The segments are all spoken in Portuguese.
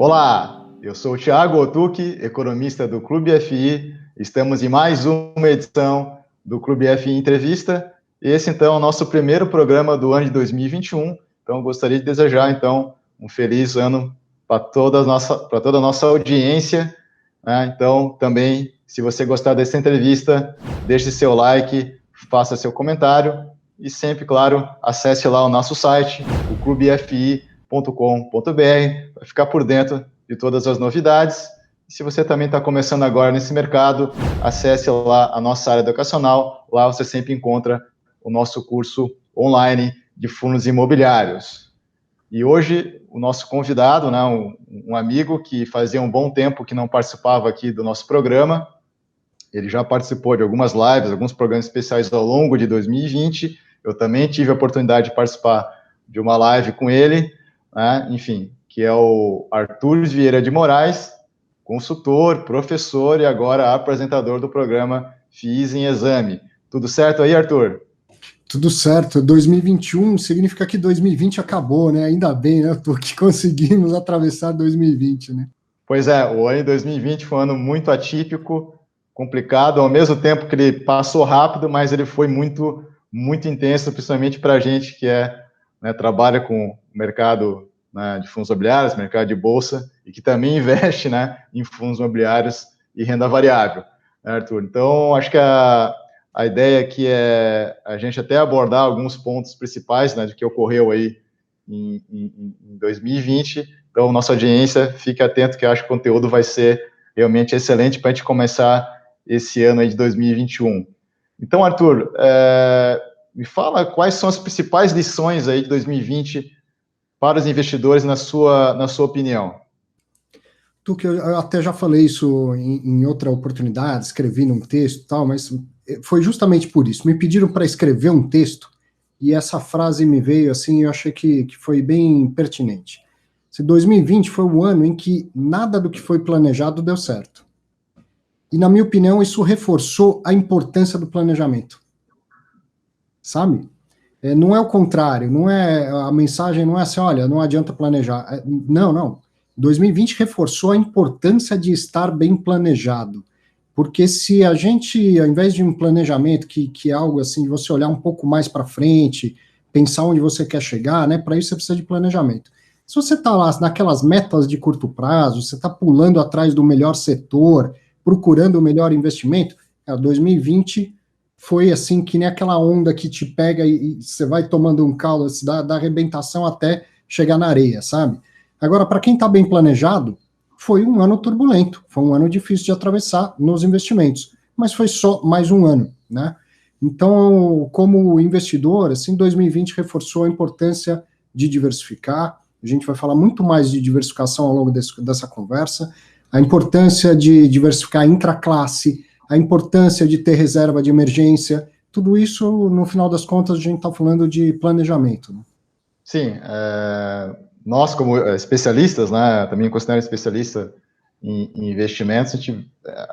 Olá, eu sou o Thiago Otuki, economista do Clube FI. Estamos em mais uma edição do Clube FI Entrevista. Esse, então, é o nosso primeiro programa do ano de 2021. Então, eu gostaria de desejar, então, um feliz ano para toda a nossa audiência. Né? Então, também, se você gostar dessa entrevista, deixe seu like, faça seu comentário e sempre, claro, acesse lá o nosso site, o clubefi.com.br, para ficar por dentro de todas as novidades. E se você também está começando agora nesse mercado, acesse lá a nossa área educacional. Lá você sempre encontra o nosso curso online de fundos imobiliários. E hoje, o nosso convidado, né, um amigo que fazia um bom tempo que não participava aqui do nosso programa, ele já participou de algumas lives, alguns programas especiais ao longo de 2020. Eu também tive a oportunidade de participar de uma live com ele, né, enfim, que é o Arthur Vieira de Moraes, consultor, professor e agora apresentador do programa FIIs em Exame. Tudo certo aí, Arthur? Tudo certo. 2021 significa que 2020 acabou, né? Ainda bem, né, Arthur, que conseguimos atravessar 2020, né? Pois é, o ano de 2020 foi um ano muito atípico, complicado, ao mesmo tempo que ele passou rápido, mas ele foi muito, muito intenso, principalmente para a gente que trabalha com o mercado, né, de fundos imobiliários, mercado de bolsa, e que também investe, né, em fundos imobiliários e renda variável, né, Arthur? Então, acho que a ideia aqui é a gente até abordar alguns pontos principais, né, do que ocorreu aí em 2020. Então, nossa audiência, fique atento que eu acho que o conteúdo vai ser realmente excelente para a gente começar esse ano aí de 2021. Então, Arthur, me fala quais são as principais lições aí de 2020 para os investidores, na sua opinião. Que eu até já falei isso em outra oportunidade, escrevi num texto e tal, mas foi justamente por isso. Me pediram para escrever um texto e essa frase me veio assim, eu achei que foi bem pertinente. 2020 foi o ano em que nada do que foi planejado deu certo. E, na minha opinião, isso reforçou a importância do planejamento. Sabe? Não é o contrário, não é a mensagem não é assim, olha, não adianta planejar. Não. 2020 reforçou a importância de estar bem planejado. Porque se a gente, ao invés de um planejamento que é algo assim, de você olhar um pouco mais para frente, pensar onde você quer chegar, né? Para isso você precisa de planejamento. Se você está lá naquelas metas de curto prazo, você está pulando atrás do melhor setor, procurando o melhor investimento, 2020 foi assim, que nem aquela onda que te pega e você vai tomando um caldo da arrebentação até chegar na areia, sabe? Agora, para quem está bem planejado, foi um ano turbulento, foi um ano difícil de atravessar nos investimentos, mas foi só mais um ano, né? Então, como investidor, assim, 2020 reforçou a importância de diversificar. A gente vai falar muito mais de diversificação ao longo dessa conversa, a importância de diversificar intraclasse, a importância de ter reserva de emergência, tudo isso, no final das contas, a gente está falando de planejamento. Né? Sim, nós como especialistas, né, também considero especialista em investimentos,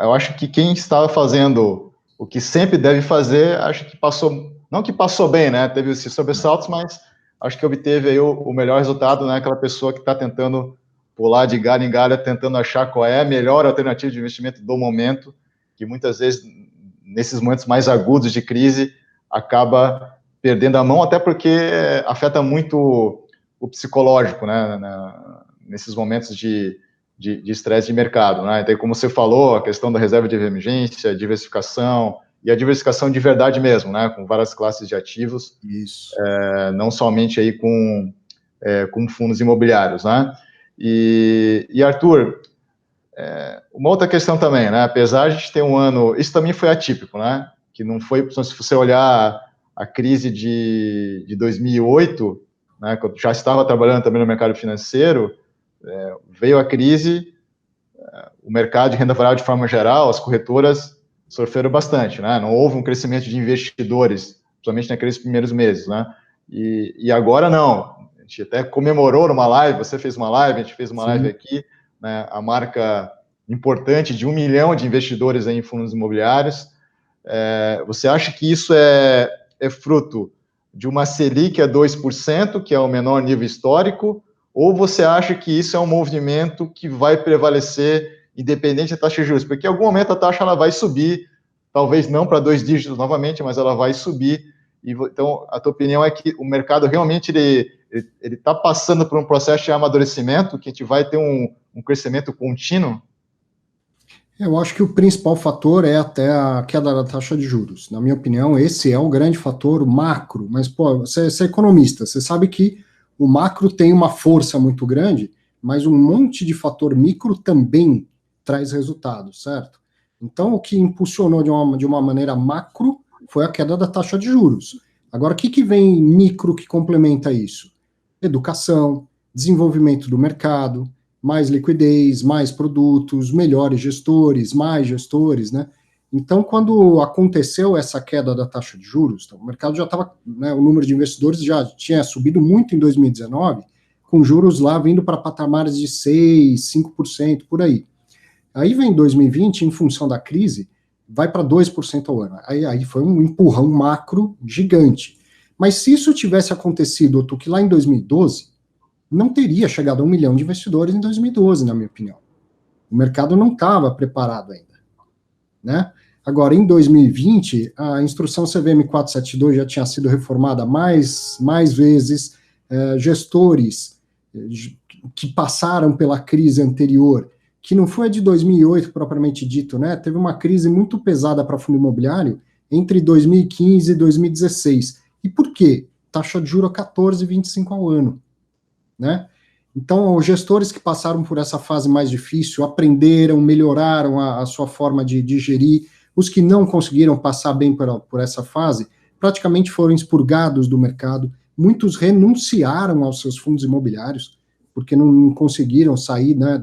eu acho que quem estava fazendo o que sempre deve fazer, acho que passou, não que passou bem, né, teve esses sobressaltos, mas acho que obteve aí o melhor resultado, né, aquela pessoa que está tentando pular de galho em galho, tentando achar qual é a melhor alternativa de investimento do momento, que muitas vezes, nesses momentos mais agudos de crise, acaba perdendo a mão, até porque afeta muito o psicológico, né, nesses momentos de estresse de mercado, né? Então, como você falou, a questão da reserva de emergência, diversificação, e a diversificação de verdade mesmo, né, com várias classes de ativos, não somente aí com fundos imobiliários, né? E Arthur, uma outra questão também, né? Apesar de a gente ter um ano, isso também foi atípico, né? Que não foi, se você olhar a crise de 2008, né? Que eu já estava trabalhando também no mercado financeiro, veio a crise, o mercado de renda variável de forma geral, as corretoras sofreram bastante, né? Não houve um crescimento de investidores, principalmente naqueles primeiros meses, né? E agora não. A gente até comemorou numa live, você fez uma live, a gente fez uma live aqui, né, a marca importante de 1 milhão de investidores em fundos imobiliários. Você acha que isso é fruto de uma Selic a 2%, que é o menor nível histórico, ou você acha que isso é um movimento que vai prevalecer independente da taxa de juros? Porque em algum momento a taxa ela vai subir, talvez não para 2 dígitos novamente, mas ela vai subir. Então, a tua opinião é que o mercado realmente ele está passando por um processo de amadurecimento, que a gente vai ter um crescimento contínuo? Eu acho que o principal fator é até a queda da taxa de juros. Na minha opinião, esse é o grande fator macro. Mas, pô, você é economista, você sabe que o macro tem uma força muito grande, mas um monte de fator micro também traz resultados, certo? Então, o que impulsionou de uma maneira macro foi a queda da taxa de juros. Agora, o que vem micro que complementa isso? Educação, desenvolvimento do mercado, mais liquidez, mais produtos, melhores gestores, mais gestores, né? Então, quando aconteceu essa queda da taxa de juros, o mercado já estava, né, o número de investidores já tinha subido muito em 2019, com juros lá vindo para patamares de 6, 5% por aí. Aí vem 2020, em função da crise, vai para 2% ao ano. Aí foi um empurrão macro gigante. Mas se isso tivesse acontecido, que lá em 2012, não teria chegado a 1 milhão de investidores em 2012, na minha opinião. O mercado não estava preparado ainda, né? Agora, em 2020, a instrução CVM 472 já tinha sido reformada mais vezes, gestores que passaram pela crise anterior, que não foi a de 2008 propriamente dito, né? Teve uma crise muito pesada para fundo imobiliário entre 2015 e 2016. E por quê? Taxa de juros 14,25 ao ano, né? Então, os gestores que passaram por essa fase mais difícil aprenderam, melhoraram a sua forma de gerir. Os que não conseguiram passar bem por essa fase praticamente foram expurgados do mercado. Muitos renunciaram aos seus fundos imobiliários porque não conseguiram sair, né,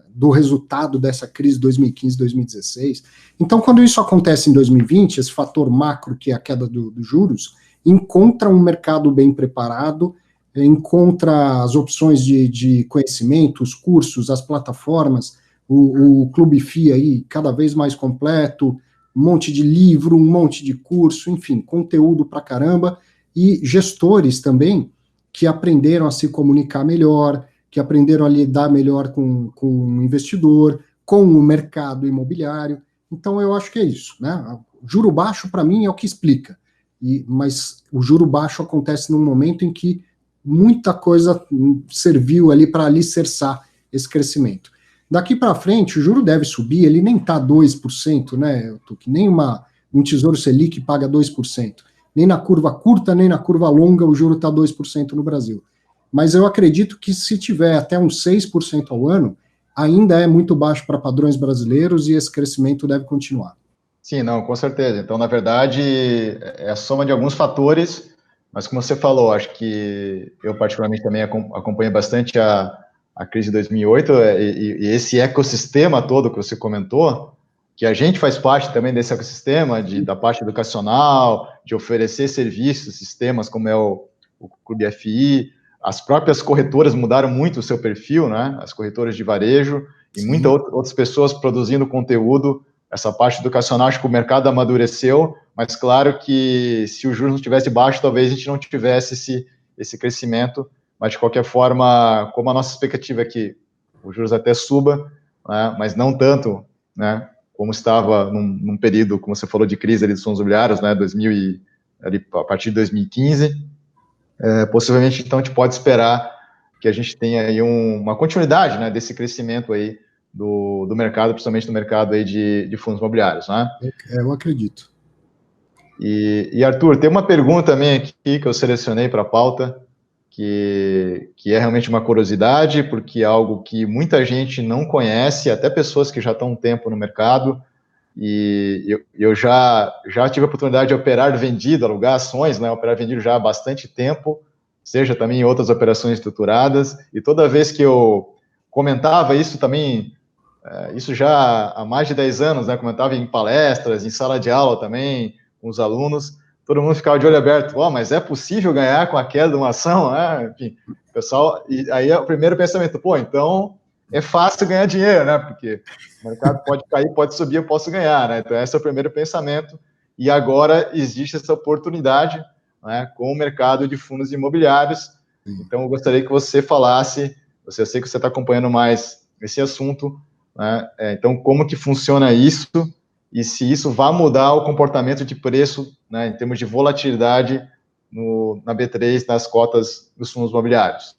do resultado dessa crise 2015-2016. Então, quando isso acontece em 2020, esse fator macro, que é a queda dos juros, encontra um mercado bem preparado, encontra as opções de conhecimento, os cursos, as plataformas, o Clube FI aí cada vez mais completo, um monte de livro, um monte de curso, enfim, conteúdo pra caramba, e gestores também que aprenderam a se comunicar melhor, que aprenderam a lidar melhor com o investidor, com o mercado imobiliário. Então, eu acho que é isso, né? O juro baixo, para mim, é o que explica. Mas o juro baixo acontece num momento em que muita coisa serviu ali para alicerçar esse crescimento. Daqui para frente, o juro deve subir, ele nem está 2%, né? Nem um Tesouro Selic paga 2%. Nem na curva curta, nem na curva longa, o juro está 2% no Brasil. Mas eu acredito que se tiver até uns 6% ao ano, ainda é muito baixo para padrões brasileiros e esse crescimento deve continuar. Sim, não, com certeza. Então, na verdade, é a soma de alguns fatores, mas como você falou, acho que eu particularmente também acompanho bastante a crise de 2008 e esse ecossistema todo que você comentou, que a gente faz parte também desse ecossistema, da parte educacional, de oferecer serviços, sistemas como é o Clube FI. As próprias corretoras mudaram muito o seu perfil, né? As corretoras de varejo e muitas outras pessoas produzindo conteúdo. Essa parte educacional, acho que o mercado amadureceu, mas claro que se o juros não estivesse baixo, talvez a gente não tivesse esse crescimento, mas de qualquer forma, como a nossa expectativa é que o juros até suba, né, mas não tanto, né, como estava num período, como você falou, de crise ali dos fundos imobiliários, né, ali, a partir de 2015, possivelmente, então, a gente pode esperar que a gente tenha aí uma continuidade, né, desse crescimento aí do mercado, principalmente do mercado aí de fundos imobiliários, né? Eu acredito. E Arthur, tem uma pergunta também aqui que eu selecionei para a pauta, que é realmente uma curiosidade, porque é algo que muita gente não conhece, até pessoas que já estão um tempo no mercado, e eu já tive a oportunidade de operar vendido, alugar ações, né, operar vendido já há bastante tempo, seja também em outras operações estruturadas, e toda vez que eu comentava isso também, isso já há mais de 10 anos, né, comentava em palestras, em sala de aula também, com os alunos, todo mundo ficava de olho aberto, mas é possível ganhar com a queda de uma ação? Enfim, pessoal, e aí é o primeiro pensamento, então é fácil ganhar dinheiro, né, porque o mercado pode cair, pode subir, eu posso ganhar, né, então esse é o primeiro pensamento, e agora existe essa oportunidade, né, com o mercado de fundos imobiliários, Então, eu gostaria que você falasse, eu sei que você está acompanhando mais esse assunto, né? Então, como que funciona isso e se isso vai mudar o comportamento de preço, né, em termos de volatilidade na B3, nas cotas dos fundos imobiliários.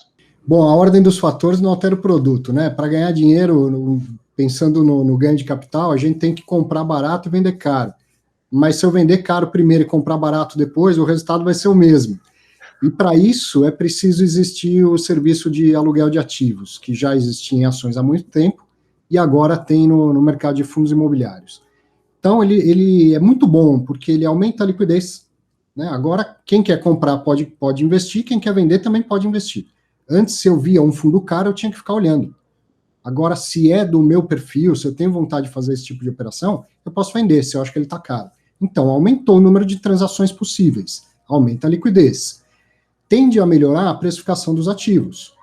Bom, a ordem dos fatores não altera o produto, né? Para ganhar dinheiro, pensando no ganho de capital, a gente tem que comprar barato e vender caro. Mas se eu vender caro primeiro e comprar barato depois, o resultado vai ser o mesmo. E para isso é preciso existir o serviço de aluguel de ativos, que já existia em ações há muito tempo e agora tem no mercado de fundos imobiliários. Então ele é muito bom, porque ele aumenta a liquidez, né? Agora, quem quer comprar pode investir, quem quer vender também pode investir. Antes, se eu via um fundo caro, eu tinha que ficar olhando. Agora, se é do meu perfil, se eu tenho vontade de fazer esse tipo de operação, eu posso vender, se eu acho que ele está caro. Então, aumentou o número de transações possíveis, aumenta a liquidez. Tende a melhorar a precificação dos ativos.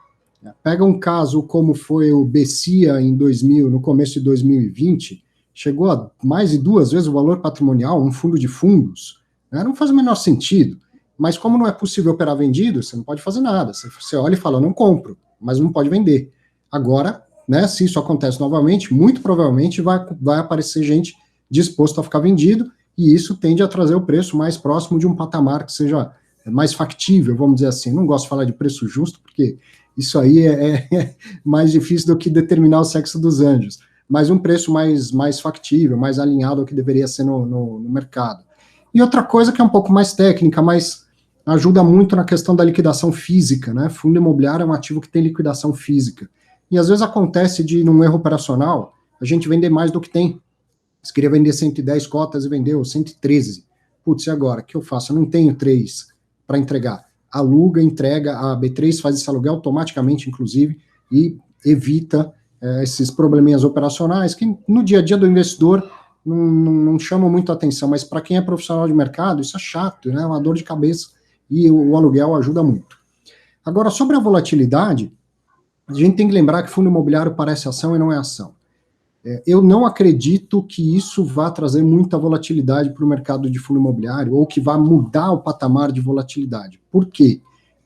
Pega um caso como foi o Becia em 2000, no começo de 2020, chegou a mais de 2 vezes o valor patrimonial, um fundo de fundos, né? Não faz o menor sentido. Mas como não é possível operar vendido, você não pode fazer nada. Você olha e fala, não compro, mas não pode vender. Agora, né, se isso acontece novamente, muito provavelmente vai aparecer gente disposta a ficar vendido, e isso tende a trazer o preço mais próximo de um patamar que seja mais factível, vamos dizer assim. Não gosto de falar de preço justo, porque isso aí é mais difícil do que determinar o sexo dos anjos, mas um preço mais factível, mais alinhado ao que deveria ser no mercado. E outra coisa que é um pouco mais técnica, mas ajuda muito na questão da liquidação física, né? Fundo imobiliário é um ativo que tem liquidação física. E às vezes acontece de, num erro operacional, a gente vender mais do que tem. Você queria vender 110 cotas e vendeu 113. Putz, e agora? O que eu faço? Eu não tenho 3 para entregar. Aluga, entrega, a B3 faz esse aluguel automaticamente, inclusive, e evita esses probleminhas operacionais que no dia a dia do investidor não chamam muito a atenção, mas para quem é profissional de mercado, isso é chato, né? É uma dor de cabeça, e o aluguel ajuda muito. Agora, sobre a volatilidade, a gente tem que lembrar que fundo imobiliário parece ação e não é ação. Eu não acredito que isso vá trazer muita volatilidade para o mercado de fundo imobiliário, ou que vá mudar o patamar de volatilidade. Por quê?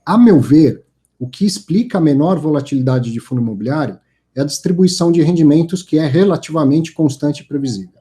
A meu ver, o que explica a menor volatilidade de fundo imobiliário é a distribuição de rendimentos, que é relativamente constante e previsível.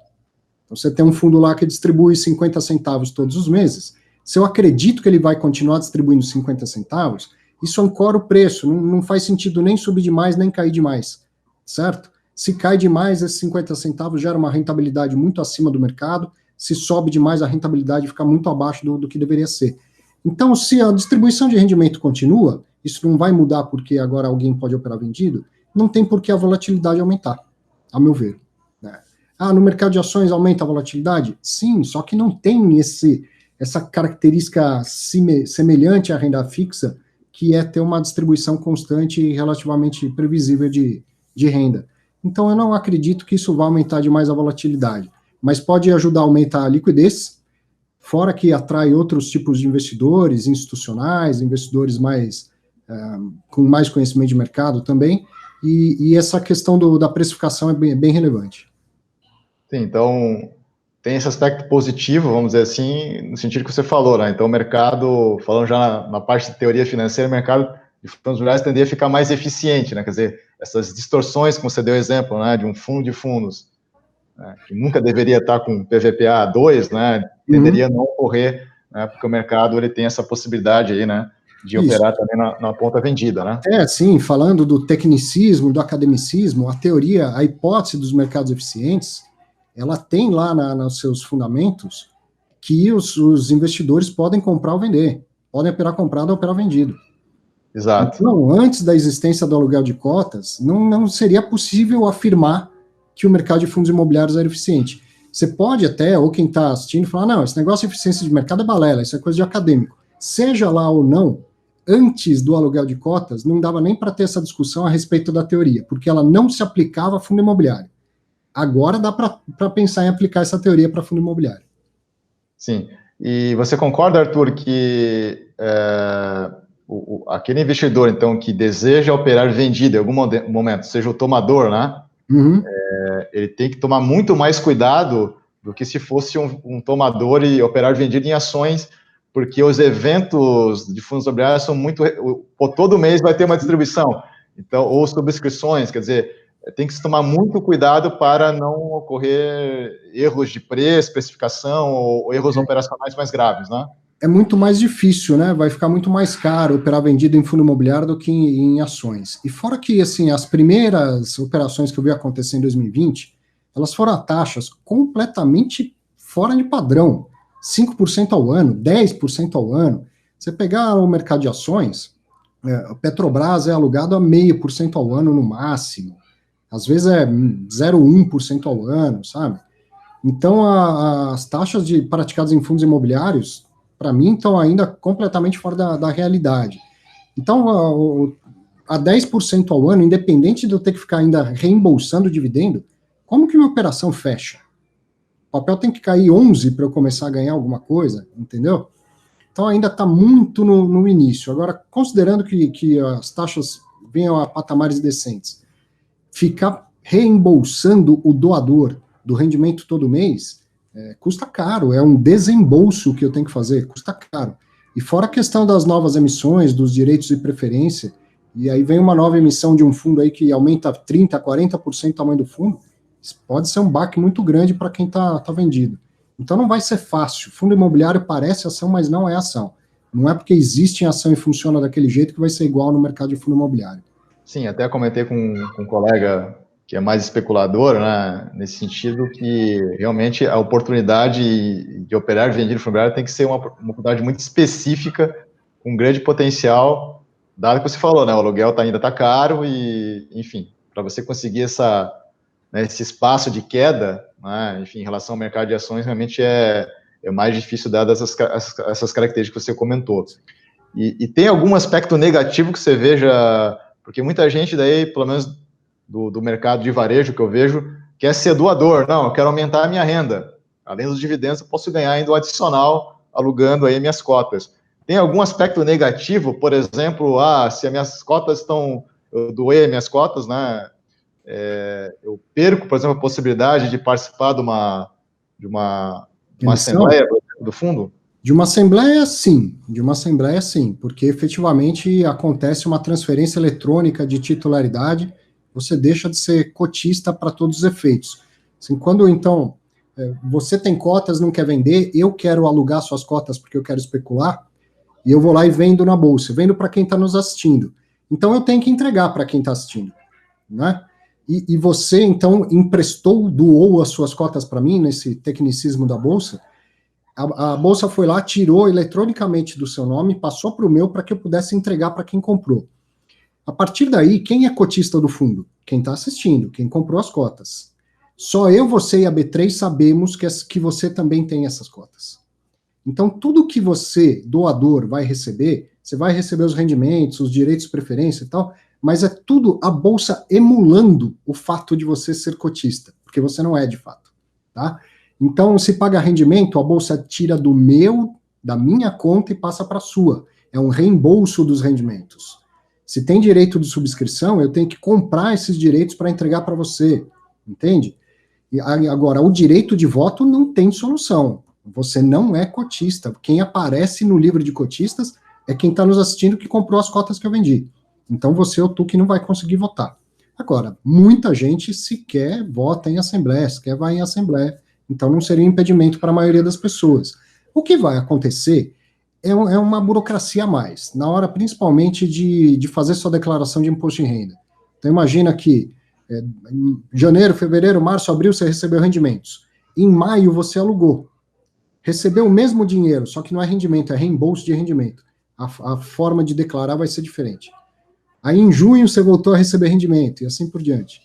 Então, você tem um fundo lá que distribui 50 centavos todos os meses. Se eu acredito que ele vai continuar distribuindo 50 centavos, isso ancora o preço, não faz sentido nem subir demais, nem cair demais, certo? Se cai demais, esses 50 centavos gera uma rentabilidade muito acima do mercado, se sobe demais, a rentabilidade fica muito abaixo do que deveria ser. Então, se a distribuição de rendimento continua, isso não vai mudar porque agora alguém pode operar vendido, não tem por que a volatilidade aumentar, a meu ver. Né? No mercado de ações aumenta a volatilidade? Sim, só que não tem essa característica semelhante à renda fixa, que é ter uma distribuição constante e relativamente previsível de renda. Então, eu não acredito que isso vá aumentar demais a volatilidade, mas pode ajudar a aumentar a liquidez, fora que atrai outros tipos de investidores, institucionais, investidores com mais conhecimento de mercado também, e essa questão da precificação é bem relevante. Sim, então tem esse aspecto positivo, vamos dizer assim, no sentido que você falou, né? Então o mercado, falando já na parte de teoria financeira, o mercado de fundos imobiliários tenderia a ficar mais eficiente, né? Quer dizer, essas distorções, como você deu exemplo, né, de um fundo de fundos, né, que nunca deveria estar com PVPA 2, né, tenderia a não ocorrer, né, porque o mercado ele tem essa possibilidade aí, né, de operar também na ponta vendida, né? Sim, falando do tecnicismo, do academicismo, a teoria, a hipótese dos mercados eficientes, ela tem lá nos seus fundamentos que os investidores podem comprar ou vender, podem operar comprado ou operar vendido. Exato. Então, antes da existência do aluguel de cotas, não seria possível afirmar que o mercado de fundos imobiliários era eficiente. Você pode até, ou quem está assistindo, falar, não, esse negócio de eficiência de mercado é balela, isso é coisa de acadêmico. Seja lá ou não, antes do aluguel de cotas, não dava nem para ter essa discussão a respeito da teoria, porque ela não se aplicava a fundo imobiliário. Agora dá para pensar em aplicar essa teoria para fundo imobiliário. Sim. E você concorda, Arthur, que aquele investidor, então, que deseja operar vendido em algum momento, seja o tomador, né? Uhum. Ele tem que tomar muito mais cuidado do que se fosse um tomador e operar vendido em ações, porque os eventos de fundos imobiliários são muito... Todo mês vai ter uma distribuição, então, ou subscrições, quer dizer, tem que se tomar muito cuidado para não ocorrer erros de preço, especificação, ou erros operacionais mais graves, né? É muito mais difícil, né? Vai ficar muito mais caro operar vendido em fundo imobiliário do que em ações. E fora que, assim, as primeiras operações que eu vi acontecer em 2020, elas foram a taxas completamente fora de padrão. 5% ao ano, 10% ao ano. Você pegar o mercado de ações, a Petrobras é alugado a 0,5% ao ano no máximo. Às vezes é 0,1% ao ano, sabe? Então, as taxas praticadas em fundos imobiliários, para mim, estão ainda completamente fora da realidade. Então, a 10% ao ano, independente de eu ter que ficar ainda reembolsando o dividendo, como que minha operação fecha? O papel tem que cair 11 para eu começar a ganhar alguma coisa, entendeu? Então, ainda está muito no início. Agora, considerando que as taxas venham a patamares decentes, ficar reembolsando o doador do rendimento todo mês, custa caro, é um desembolso que eu tenho que fazer, custa caro. E fora a questão das novas emissões, dos direitos de preferência, e aí vem uma nova emissão de um fundo aí que aumenta 30%, 40% o tamanho do fundo, isso pode ser um baque muito grande para quem está vendido. Então não vai ser fácil. Fundo imobiliário parece ação, mas não é ação. Não é porque existe ação e funciona daquele jeito que vai ser igual no mercado de fundo imobiliário. Sim, até comentei com um colega que é mais especulador, né, nesse sentido, que realmente a oportunidade de operar vendido fundo imobiliário tem que ser uma oportunidade muito específica, com grande potencial, dado que você falou, né, o aluguel ainda está caro e, enfim, para você conseguir esse espaço de queda, né, enfim, em relação ao mercado de ações, realmente é mais difícil, dadas essas características que você comentou. E tem algum aspecto negativo que você veja, porque muita gente daí, pelo menos do mercado de varejo que eu vejo, quer ser doador. Não, eu quero aumentar a minha renda. Além dos dividendos, eu posso ganhar ainda o adicional alugando aí minhas cotas. Tem algum aspecto negativo, por exemplo, se as minhas cotas estão... Eu doei minhas cotas, né? Eu perco, por exemplo, a possibilidade de participar de uma assembleia do fundo? De uma assembleia, sim, porque efetivamente acontece uma transferência eletrônica de titularidade, você deixa de ser cotista para todos os efeitos. Assim, quando, então, você tem cotas, não quer vender, eu quero alugar suas cotas porque eu quero especular, e eu vou lá e vendo na bolsa, vendo para quem está nos assistindo. Então, eu tenho que entregar para quem está assistindo, né? E você, então, doou as suas cotas para mim, nesse tecnicismo da bolsa. A bolsa foi lá, tirou eletronicamente do seu nome, passou para o meu para que eu pudesse entregar para quem comprou. A partir daí, quem é cotista do fundo? Quem está assistindo, quem comprou as cotas. Só eu, você e a B3 sabemos que você também tem essas cotas. Então, tudo que você, doador, vai receber, você vai receber os rendimentos, os direitos de preferência e tal, mas é tudo a bolsa emulando o fato de você ser cotista, porque você não é de fato, tá? Então, se paga rendimento, a bolsa tira da minha conta e passa para a sua. É um reembolso dos rendimentos. Se tem direito de subscrição, eu tenho que comprar esses direitos para entregar para você, entende? E agora, o direito de voto não tem solução. Você não é cotista. Quem aparece no livro de cotistas é quem está nos assistindo que comprou as cotas que eu vendi. Então, você ou tu que não vai conseguir votar. Agora, muita gente sequer vota em assembleia, sequer vai em assembleia. Então, não seria um impedimento para a maioria das pessoas. O que vai acontecer é uma burocracia a mais, na hora principalmente de fazer sua declaração de imposto de renda. Então, imagina que em janeiro, fevereiro, março, abril, você recebeu rendimentos. Em maio, você alugou. Recebeu o mesmo dinheiro, só que não é rendimento, é reembolso de rendimento. A forma de declarar vai ser diferente. Aí, em junho, você voltou a receber rendimento, e assim por diante.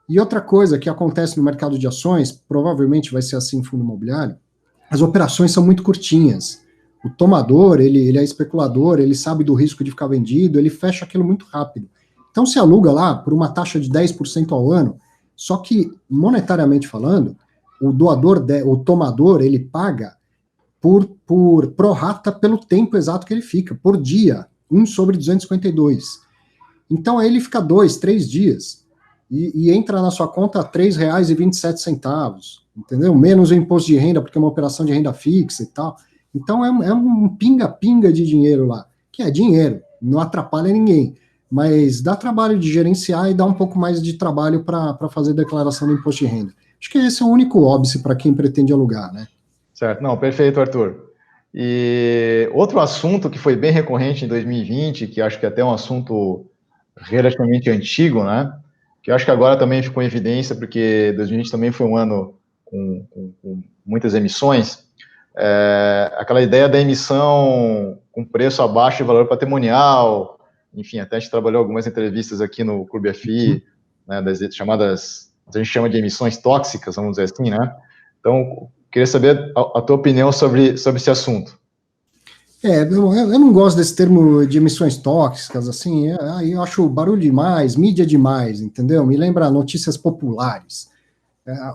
E outra coisa que acontece no mercado de ações, provavelmente vai ser assim em fundo imobiliário, as operações são muito curtinhas. O tomador, ele é especulador, ele sabe do risco de ficar vendido, ele fecha aquilo muito rápido. Então, se aluga lá por uma taxa de 10% ao ano, só que, monetariamente falando, o tomador, ele paga por prorata pelo tempo exato que ele fica, por dia, 1/252. Então, aí ele fica 2, 3 dias e entra na sua conta R$ 3,27, entendeu? Menos o imposto de renda, porque é uma operação de renda fixa e tal. Então é um pinga-pinga de dinheiro lá, que é dinheiro, não atrapalha ninguém, mas dá trabalho de gerenciar e dá um pouco mais de trabalho para fazer declaração do imposto de renda. Acho que esse é o único óbice para quem pretende alugar, né? Certo, não, perfeito, Arthur. E outro assunto que foi bem recorrente em 2020, que acho que até é um assunto relativamente antigo, né? Que eu acho que agora também ficou em evidência, porque 2020 também foi um ano com muitas emissões, aquela ideia da emissão com preço abaixo de valor patrimonial, enfim, até a gente trabalhou algumas entrevistas aqui no Clube FI, né, das chamadas, a gente chama de emissões tóxicas, vamos dizer assim, né? Então, queria saber a tua opinião sobre esse assunto. Eu não gosto desse termo de emissões tóxicas, assim, aí eu acho barulho demais, mídia demais, entendeu? Me lembra notícias populares.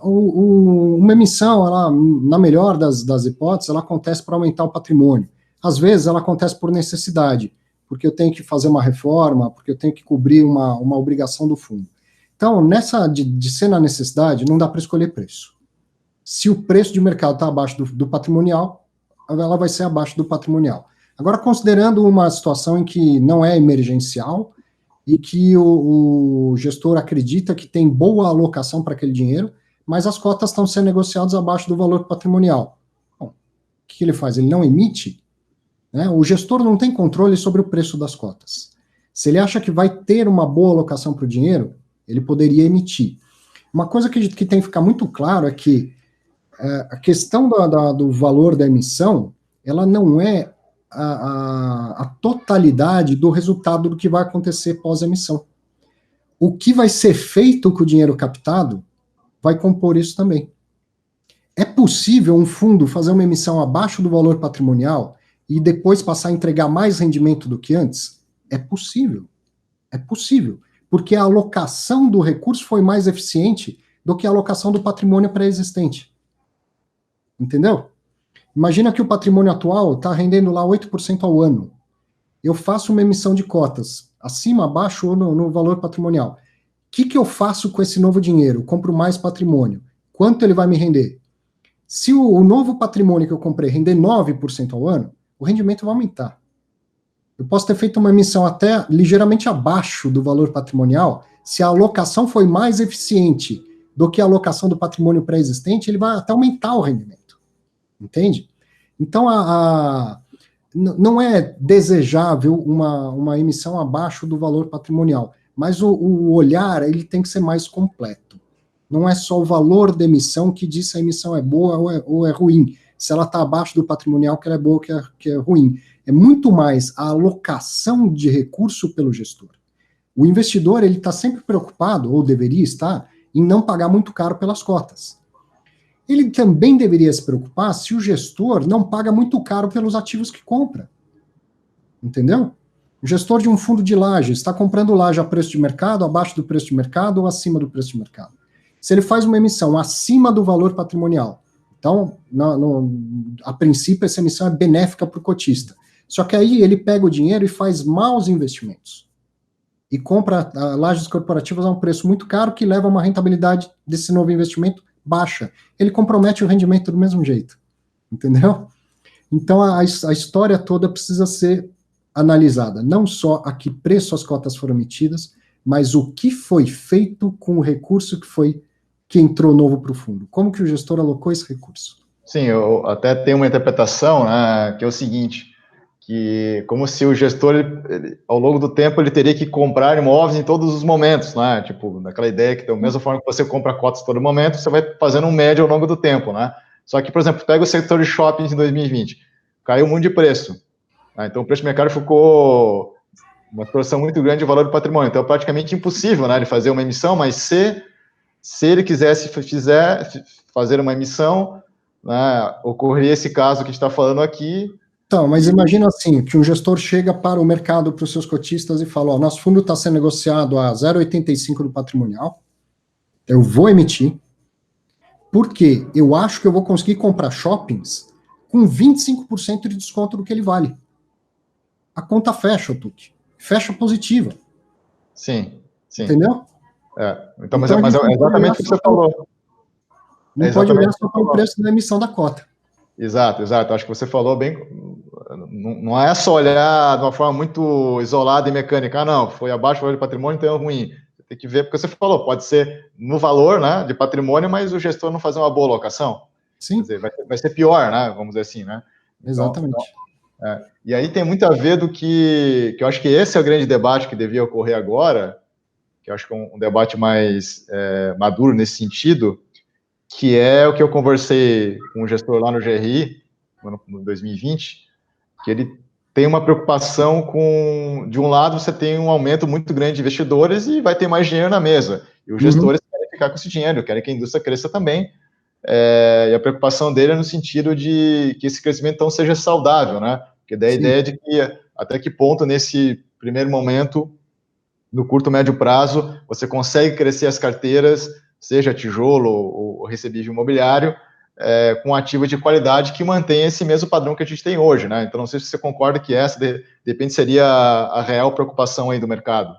Uma emissão, ela, na melhor das hipóteses, ela acontece para aumentar o patrimônio. Às vezes, ela acontece por necessidade, porque eu tenho que fazer uma reforma, porque eu tenho que cobrir uma obrigação do fundo. Então, nessa de ser na necessidade, não dá para escolher preço. Se o preço de mercado está abaixo do patrimonial, ela vai ser abaixo do patrimonial. Agora, considerando uma situação em que não é emergencial e que o gestor acredita que tem boa alocação para aquele dinheiro, mas as cotas estão sendo negociadas abaixo do valor patrimonial. Bom, o que ele faz? Ele não emite, né? O gestor não tem controle sobre o preço das cotas. Se ele acha que vai ter uma boa alocação para o dinheiro, ele poderia emitir. Uma coisa que tem que ficar muito claro é que a questão do valor da emissão, ela não é a totalidade do resultado do que vai acontecer pós-emissão. O que vai ser feito com o dinheiro captado vai compor isso também. É possível um fundo fazer uma emissão abaixo do valor patrimonial e depois passar a entregar mais rendimento do que antes? É possível. É possível. Porque a alocação do recurso foi mais eficiente do que a alocação do patrimônio pré-existente. Entendeu? Imagina que o patrimônio atual está rendendo lá 8% ao ano. Eu faço uma emissão de cotas, acima, abaixo ou no valor patrimonial. O que eu faço com esse novo dinheiro? Eu compro mais patrimônio. Quanto ele vai me render? Se o novo patrimônio que eu comprei render 9% ao ano, o rendimento vai aumentar. Eu posso ter feito uma emissão até ligeiramente abaixo do valor patrimonial, se a alocação foi mais eficiente do que a alocação do patrimônio pré-existente, ele vai até aumentar o rendimento. Entende? Então, não é desejável uma emissão abaixo do valor patrimonial, mas o olhar ele tem que ser mais completo. Não é só o valor da emissão que diz se a emissão é boa ou é ruim, se ela está abaixo do patrimonial, que ela é boa ou que é ruim. É muito mais a alocação de recurso pelo gestor. O investidor ele está sempre preocupado, ou deveria estar, em não pagar muito caro pelas cotas. Ele também deveria se preocupar se o gestor não paga muito caro pelos ativos que compra. Entendeu? O gestor de um fundo de laje está comprando laje a preço de mercado, abaixo do preço de mercado ou acima do preço de mercado. Se ele faz uma emissão acima do valor patrimonial, então, a princípio, essa emissão é benéfica para o cotista. Só que aí ele pega o dinheiro e faz maus investimentos. E compra lajes corporativas a um preço muito caro, que leva a uma rentabilidade desse novo investimento baixa. Ele compromete o rendimento do mesmo jeito. Entendeu? Então, a história toda precisa ser analisada. Não só a que preço as cotas foram emitidas, mas o que foi feito com o recurso que entrou novo para o fundo. Como que o gestor alocou esse recurso? Sim, eu até tenho uma interpretação, né, que é o seguinte, que como se o gestor, ao longo do tempo, ele teria que comprar imóveis em todos os momentos, né, tipo, daquela ideia que da mesma forma que você compra cotas todo momento, você vai fazendo um médio ao longo do tempo, né. Só que, por exemplo, pega o setor de shoppings em 2020, caiu muito de preço, né, então o preço de mercado ficou uma exposição muito grande de valor do patrimônio, então é praticamente impossível, né, de fazer uma emissão, mas se ele quisesse fazer uma emissão, né, ocorreria esse caso que a gente está falando aqui. Então, mas imagina assim, que um gestor chega para o mercado, para os seus cotistas e fala, ó, nosso fundo está sendo negociado a 0,85 do patrimonial, eu vou emitir, porque eu acho que eu vou conseguir comprar shoppings com 25% de desconto do que ele vale. A conta fecha, Tuque. Fecha positiva. Sim, sim. Entendeu? Então, mas é exatamente o que você falou. Não pode olhar só para o preço da emissão da cota. Exato, exato. Acho que você falou bem. Não é só olhar de uma forma muito isolada e mecânica. Ah, não, foi abaixo do valor de patrimônio, então é ruim. Você tem que ver, porque você falou, pode ser no valor, né, de patrimônio, mas o gestor não fazer uma boa alocação. Sim. Quer dizer, vai ser pior, né? Vamos dizer assim, né? Exatamente. E aí tem muito a ver do que eu acho que esse é o grande debate que devia ocorrer agora, que eu acho que é um debate mais maduro nesse sentido, que é o que eu conversei com um gestor lá no GRI, no 2020, que ele tem uma preocupação com, de um lado, você tem um aumento muito grande de investidores e vai ter mais dinheiro na mesa. E os gestores querem ficar com esse dinheiro, querem que a indústria cresça também. E a preocupação dele é no sentido de que esse crescimento então seja saudável, né? Porque dá a ideia de que até que ponto, nesse primeiro momento, no curto, médio prazo, você consegue crescer as carteiras, seja tijolo ou recebível imobiliário, com ativo de qualidade que mantenha esse mesmo padrão que a gente tem hoje, né? Então, não sei se você concorda que essa, de repente, seria a real preocupação aí do mercado.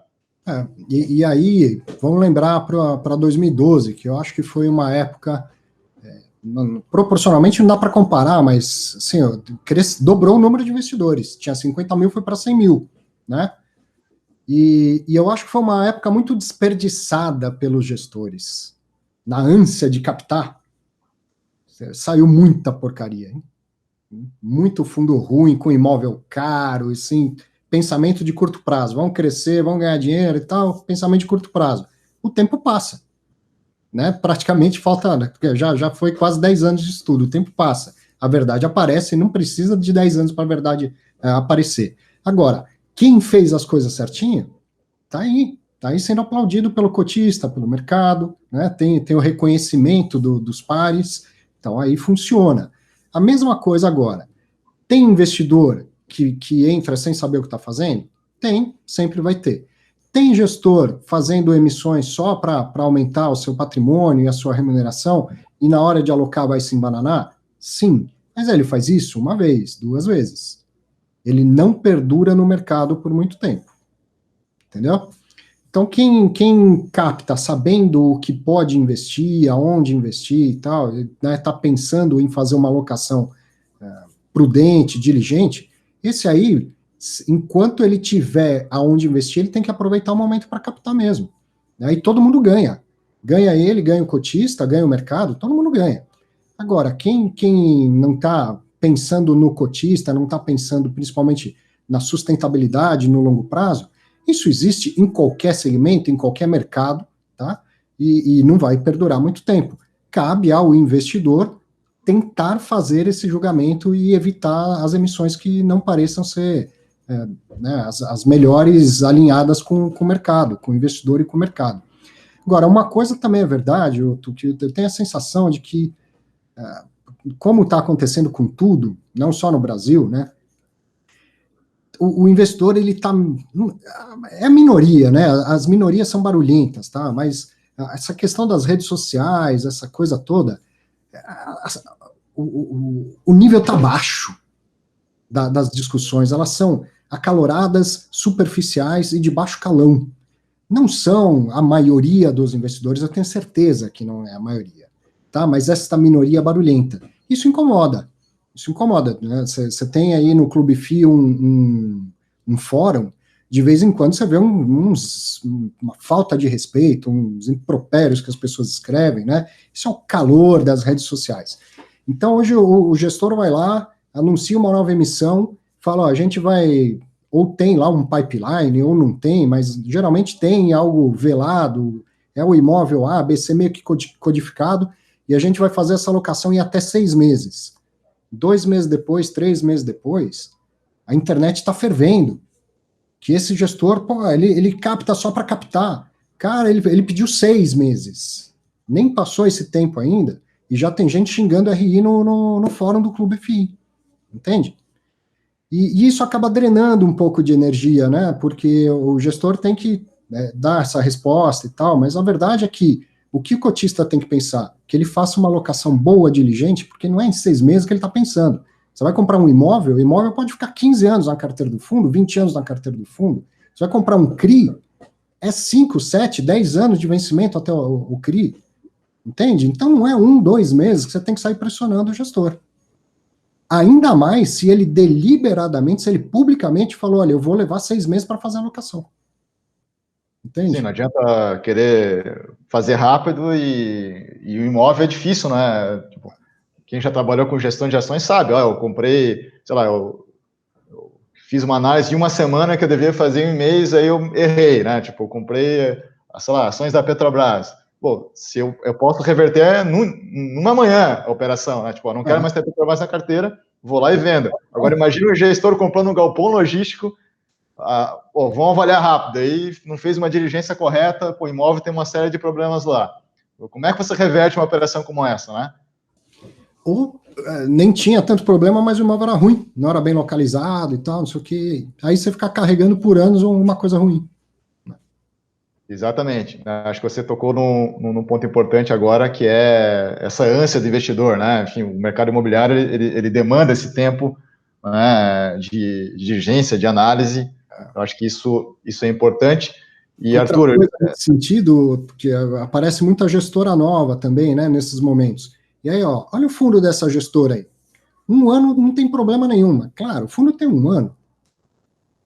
E aí, vamos lembrar para 2012, que eu acho que foi uma época, proporcionalmente não dá para comparar, mas assim, dobrou o número de investidores. Tinha 50 mil, foi para 100 mil, né? E eu acho que foi uma época muito desperdiçada pelos gestores. Na ânsia de captar, saiu muita porcaria, hein? Muito fundo ruim, com imóvel caro, assim, pensamento de curto prazo. Vão crescer, vão ganhar dinheiro e tal, pensamento de curto prazo. O tempo passa, né? Praticamente falta, já foi quase 10 anos de estudo, o tempo passa. A verdade aparece e não precisa de 10 anos para a verdade aparecer. Agora, quem fez as coisas certinho, tá aí sendo aplaudido pelo cotista, pelo mercado, né? Tem o reconhecimento dos pares, então aí funciona. A mesma coisa agora. Tem investidor que entra sem saber o que está fazendo? Tem, sempre vai ter. Tem gestor fazendo emissões só para aumentar o seu patrimônio e a sua remuneração, e na hora de alocar vai se embananar? Sim, mas ele faz isso uma vez, 2 vezes. Ele não perdura no mercado por muito tempo. Entendeu? Então, quem capta sabendo o que pode investir, aonde investir e tal, né, tá pensando em fazer uma alocação prudente, diligente, esse aí, enquanto ele tiver aonde investir, ele tem que aproveitar o momento para captar mesmo. Aí todo mundo ganha. Ganha ele, ganha o cotista, ganha o mercado, todo mundo ganha. Agora, quem não está pensando no cotista, não está pensando principalmente na sustentabilidade no longo prazo, isso existe em qualquer segmento, em qualquer mercado, tá? E não vai perdurar muito tempo. Cabe ao investidor tentar fazer esse julgamento e evitar as emissões que não pareçam ser né, as melhores alinhadas com o mercado, com o investidor e com o mercado. Agora, uma coisa também é verdade, que eu tenho a sensação de que, como está acontecendo com tudo, não só no Brasil, né, o investidor, ele está... É a minoria, né? As minorias são barulhentas, tá? Mas essa questão das redes sociais, essa coisa toda, o nível está baixo das discussões. Elas são acaloradas, superficiais e de baixo calão. Não são a maioria dos investidores, eu tenho certeza que não é a maioria, tá? Mas essa minoria barulhenta. Isso incomoda. Isso incomoda, né? Você tem aí no Clube FI um fórum, de vez em quando você vê uma falta de respeito, uns impropérios que as pessoas escrevem, né? Isso é o calor das redes sociais. Então hoje o gestor vai lá, anuncia uma nova emissão, fala, ó, a gente vai, ou tem lá um pipeline, ou não tem, mas geralmente tem algo velado, é o imóvel A, B, C meio que codificado, e a gente vai fazer essa alocação em até 6 meses. 2 meses depois, 3 meses depois, a internet está fervendo. Que esse gestor, pô, ele capta só para captar. Cara, ele pediu 6 meses. Nem passou esse tempo ainda, e já tem gente xingando RI no fórum do Clube FI. Entende? E isso acaba drenando um pouco de energia, né? Porque o gestor tem que dar essa resposta e tal, mas a verdade é que o que o cotista tem que pensar? Que ele faça uma alocação boa, diligente, porque não é em 6 meses que ele está pensando. Você vai comprar um imóvel, o imóvel pode ficar 15 anos na carteira do fundo, 20 anos na carteira do fundo. Você vai comprar um CRI, é 5, 7, 10 anos de vencimento até o CRI. Entende? Então não é 1, 2 meses que você tem que sair pressionando o gestor. Ainda mais se ele deliberadamente, se ele publicamente falou, olha, eu vou levar 6 meses para fazer a locação. Entende? Sim, não adianta querer fazer rápido e o imóvel é difícil, né? Tipo, quem já trabalhou com gestão de ações sabe, ó, eu comprei, sei lá, eu fiz uma análise de uma semana que eu devia fazer em um mês, aí eu errei, né? Tipo, eu comprei, sei lá, ações da Petrobras. Pô, se eu posso reverter numa manhã a operação, né? Tipo, eu não quero mais ter Petrobras na carteira, vou lá e vendo. Agora, imagina o gestor comprando um galpão logístico, vamos avaliar rápido, aí não fez uma diligência correta, o imóvel tem uma série de problemas lá. Como é que você reverte uma operação como essa, né? Ou nem tinha tanto problema, mas o imóvel era ruim, não era bem localizado e tal, não sei o que. Aí você fica carregando por anos uma coisa ruim. Exatamente. Acho que você tocou num ponto importante agora, que é essa ânsia do investidor, né? Enfim, o mercado imobiliário, ele demanda esse tempo, né, de diligência, de análise. Eu acho que isso é importante. E, outra Arthur... coisa nesse sentido, porque aparece muita gestora nova também, né, nesses momentos. E aí, ó, olha o fundo dessa gestora aí. 1 ano não tem problema nenhum. Claro, o fundo tem 1 ano.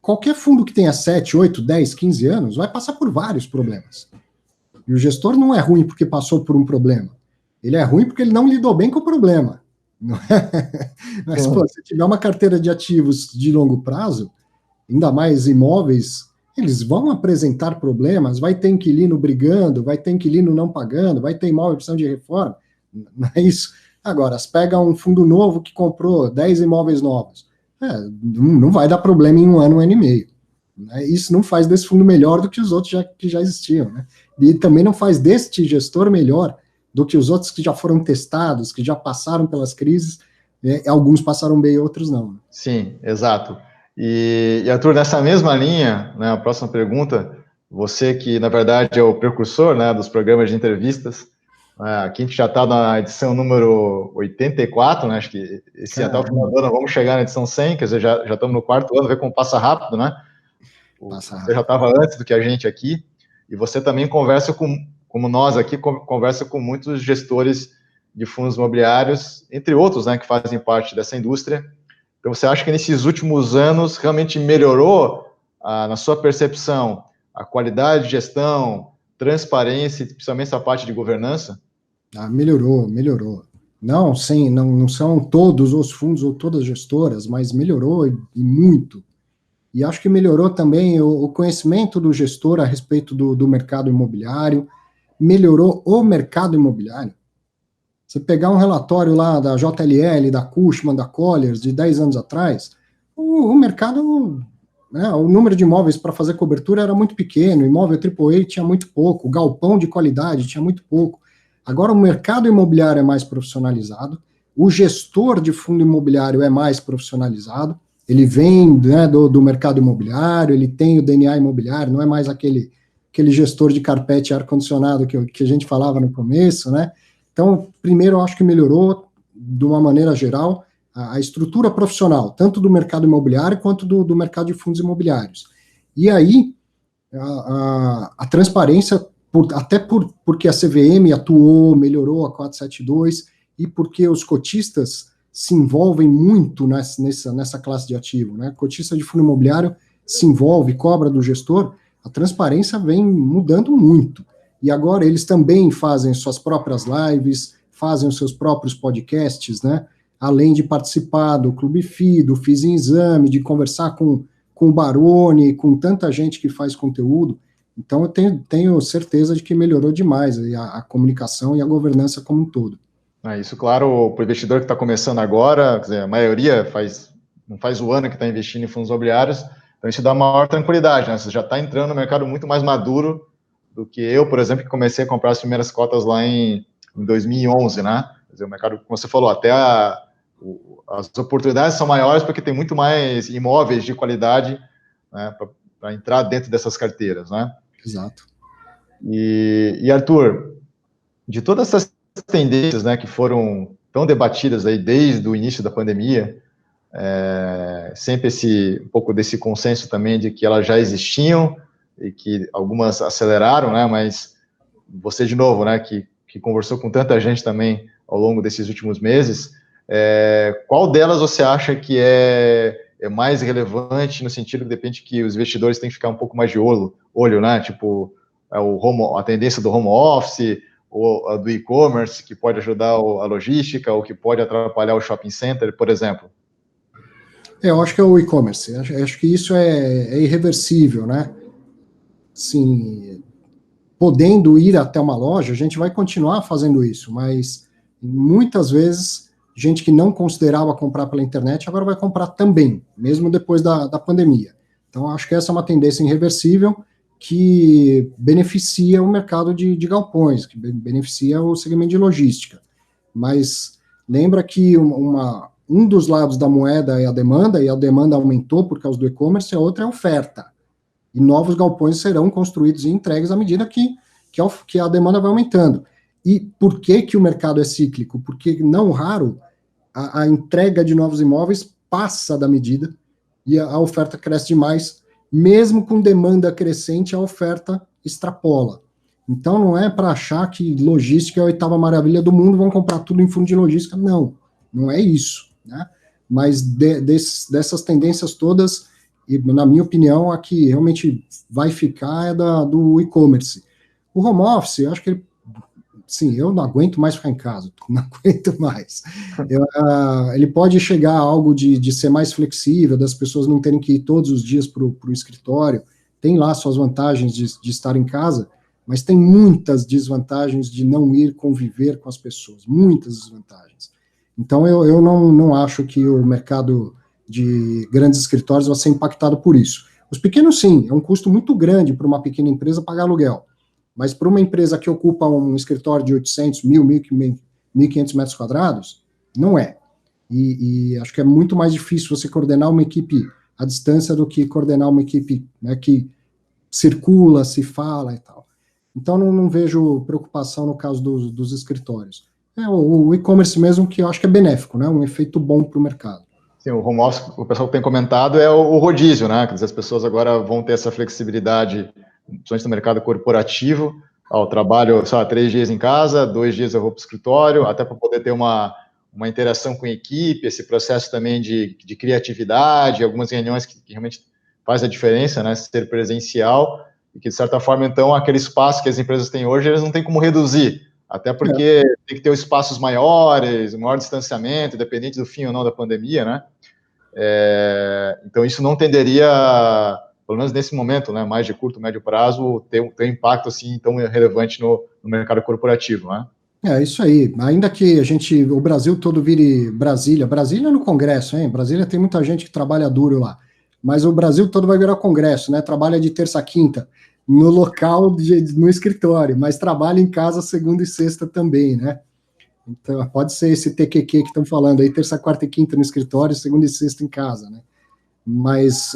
Qualquer fundo que tenha 7, 8, 10, 15 anos vai passar por vários problemas. E o gestor não é ruim porque passou por um problema. Ele é ruim porque ele não lidou bem com o problema. Não é? Mas, pô, se tiver uma carteira de ativos de longo prazo, ainda mais imóveis, eles vão apresentar problemas, vai ter inquilino brigando, vai ter inquilino não pagando, vai ter imóvel precisando de reforma. Não é isso. Agora, se pega um fundo novo que comprou 10 imóveis novos, não vai dar problema em 1 ano, 1 ano e meio. Né? Isso não faz desse fundo melhor do que os outros que já existiam. Né? E também não faz deste gestor melhor do que os outros que já foram testados, que já passaram pelas crises. Alguns passaram bem, outros não. Sim, exato. E Arthur, nessa mesma linha, né, a próxima pergunta, você que, na verdade, é o precursor, né, dos programas de entrevistas, aqui a gente já está na edição número 84, né, acho que até o final do ano vamos chegar na edição 100, quer dizer, já estamos no 4º ano, vê como passa rápido, né? Você já estava antes do que a gente aqui, e você também conversa como nós aqui, conversa com muitos gestores de fundos imobiliários, entre outros, né, que fazem parte dessa indústria. Então, você acha que nesses últimos anos realmente melhorou, na sua percepção, a qualidade de gestão, transparência, principalmente essa parte de governança? Melhorou, melhorou. Não, sim, não são todos os fundos ou todas as gestoras, mas melhorou e muito. E acho que melhorou também o conhecimento do gestor a respeito do mercado imobiliário, melhorou o mercado imobiliário. Você pegar um relatório lá da JLL, da Cushman, da Colliers, de 10 anos atrás, o mercado, né, o número de imóveis para fazer cobertura era muito pequeno, imóvel AAA tinha muito pouco, galpão de qualidade tinha muito pouco. Agora o mercado imobiliário é mais profissionalizado, o gestor de fundo imobiliário é mais profissionalizado, ele vem, né, do mercado imobiliário, ele tem o DNA imobiliário, não é mais aquele gestor de carpete e ar-condicionado que a gente falava no começo, né? Então, primeiro, eu acho que melhorou, de uma maneira geral, a estrutura profissional, tanto do mercado imobiliário quanto do mercado de fundos imobiliários. E aí, a transparência, porque a CVM atuou, melhorou a 472, e porque os cotistas se envolvem muito nessa classe de ativo, né? Cotista de fundo imobiliário se envolve, cobra do gestor, a transparência vem mudando muito. E agora eles também fazem suas próprias lives, fazem os seus próprios podcasts, né? Além de participar do Clube FI, do Fiz em Exame, de conversar com o Baroni, com tanta gente que faz conteúdo. Então eu tenho certeza de que melhorou demais a comunicação e a governança como um todo. Isso, claro, para o investidor que está começando agora, quer dizer, a maioria não faz o ano que está investindo em fundos imobiliários, então isso dá maior tranquilidade, né? Você já está entrando no mercado muito mais maduro do que eu, por exemplo, que comecei a comprar as primeiras cotas lá em 2011, né? Quer dizer, o mercado, como você falou, até as oportunidades são maiores porque tem muito mais imóveis de qualidade, né, para entrar dentro dessas carteiras, né? Exato. E Arthur, de todas essas tendências, né, que foram tão debatidas aí desde o início da pandemia, sempre um pouco desse consenso também de que elas já existiam e que algumas aceleraram, né, mas você, de novo, né, que conversou com tanta gente também ao longo desses últimos meses, Qual delas você acha que é mais relevante no sentido que depende que os investidores têm que ficar um pouco mais de olho, né? Tipo, a tendência do home office, ou a do e-commerce, que pode ajudar a logística, ou que pode atrapalhar o shopping center, por exemplo? Eu acho que é o e-commerce. Acho que isso é irreversível, né? Sim, podendo ir até uma loja, a gente vai continuar fazendo isso, mas muitas vezes, gente que não considerava comprar pela internet, agora vai comprar também, mesmo depois da pandemia. Então, acho que essa é uma tendência irreversível que beneficia o mercado de galpões, que beneficia o segmento de logística. Mas lembra que um dos lados da moeda é a demanda, e a demanda aumentou por causa do e-commerce, a outra é a oferta. E novos galpões serão construídos e entregues à medida que a demanda vai aumentando. E por que o mercado é cíclico? Porque, não raro, a entrega de novos imóveis passa da medida e a oferta cresce demais. Mesmo com demanda crescente, a oferta extrapola. Então, não é para achar que logística é a oitava maravilha do mundo, vão comprar tudo em fundo de logística. Não é isso, né? Mas dessas tendências todas, e, na minha opinião, a que realmente vai ficar é do e-commerce. O home office, eu acho que eu não aguento mais ficar em casa, não aguento mais. Ele pode chegar a algo de ser mais flexível, das pessoas não terem que ir todos os dias para o escritório, tem lá suas vantagens de estar em casa, mas tem muitas desvantagens de não ir conviver com as pessoas, muitas desvantagens. Então, eu não acho que o mercado de grandes escritórios vai ser impactado por isso. Os pequenos, sim, é um custo muito grande para uma pequena empresa pagar aluguel, mas para uma empresa que ocupa um escritório de 800, 1.500 metros quadrados, não é. E acho que é muito mais difícil você coordenar uma equipe à distância do que coordenar uma equipe, né, que circula, se fala e tal. Então, não vejo preocupação no caso dos escritórios. O e-commerce mesmo, que eu acho que é benéfico, né, um efeito bom para o mercado. Sim, o home office, o pessoal tem comentado, é o rodízio, né? Quer dizer, as pessoas agora vão ter essa flexibilidade, principalmente no mercado corporativo, ao trabalho, sei lá, 3 dias em casa, 2 dias eu vou para o escritório, até para poder ter uma interação com a equipe, esse processo também de criatividade, algumas reuniões que realmente faz a diferença, né? Ser presencial, e que, de certa forma, então, aquele espaço que as empresas têm hoje, eles não têm como reduzir. Até porque tem que ter espaços maiores, maior distanciamento, independente do fim ou não da pandemia, né? Então, isso não tenderia, pelo menos nesse momento, né, mais de curto, médio prazo, ter um impacto assim tão relevante no mercado corporativo, né? É isso aí. Ainda que o Brasil todo vire Brasília no Congresso, hein? Brasília tem muita gente que trabalha duro lá, mas o Brasil todo vai virar Congresso, né? Trabalha de terça a quinta no local, no escritório, mas trabalha em casa segunda e sexta também, né? Então, pode ser esse TQQ que estão falando aí, terça, quarta e quinta no escritório, segunda e sexta em casa, né? Mas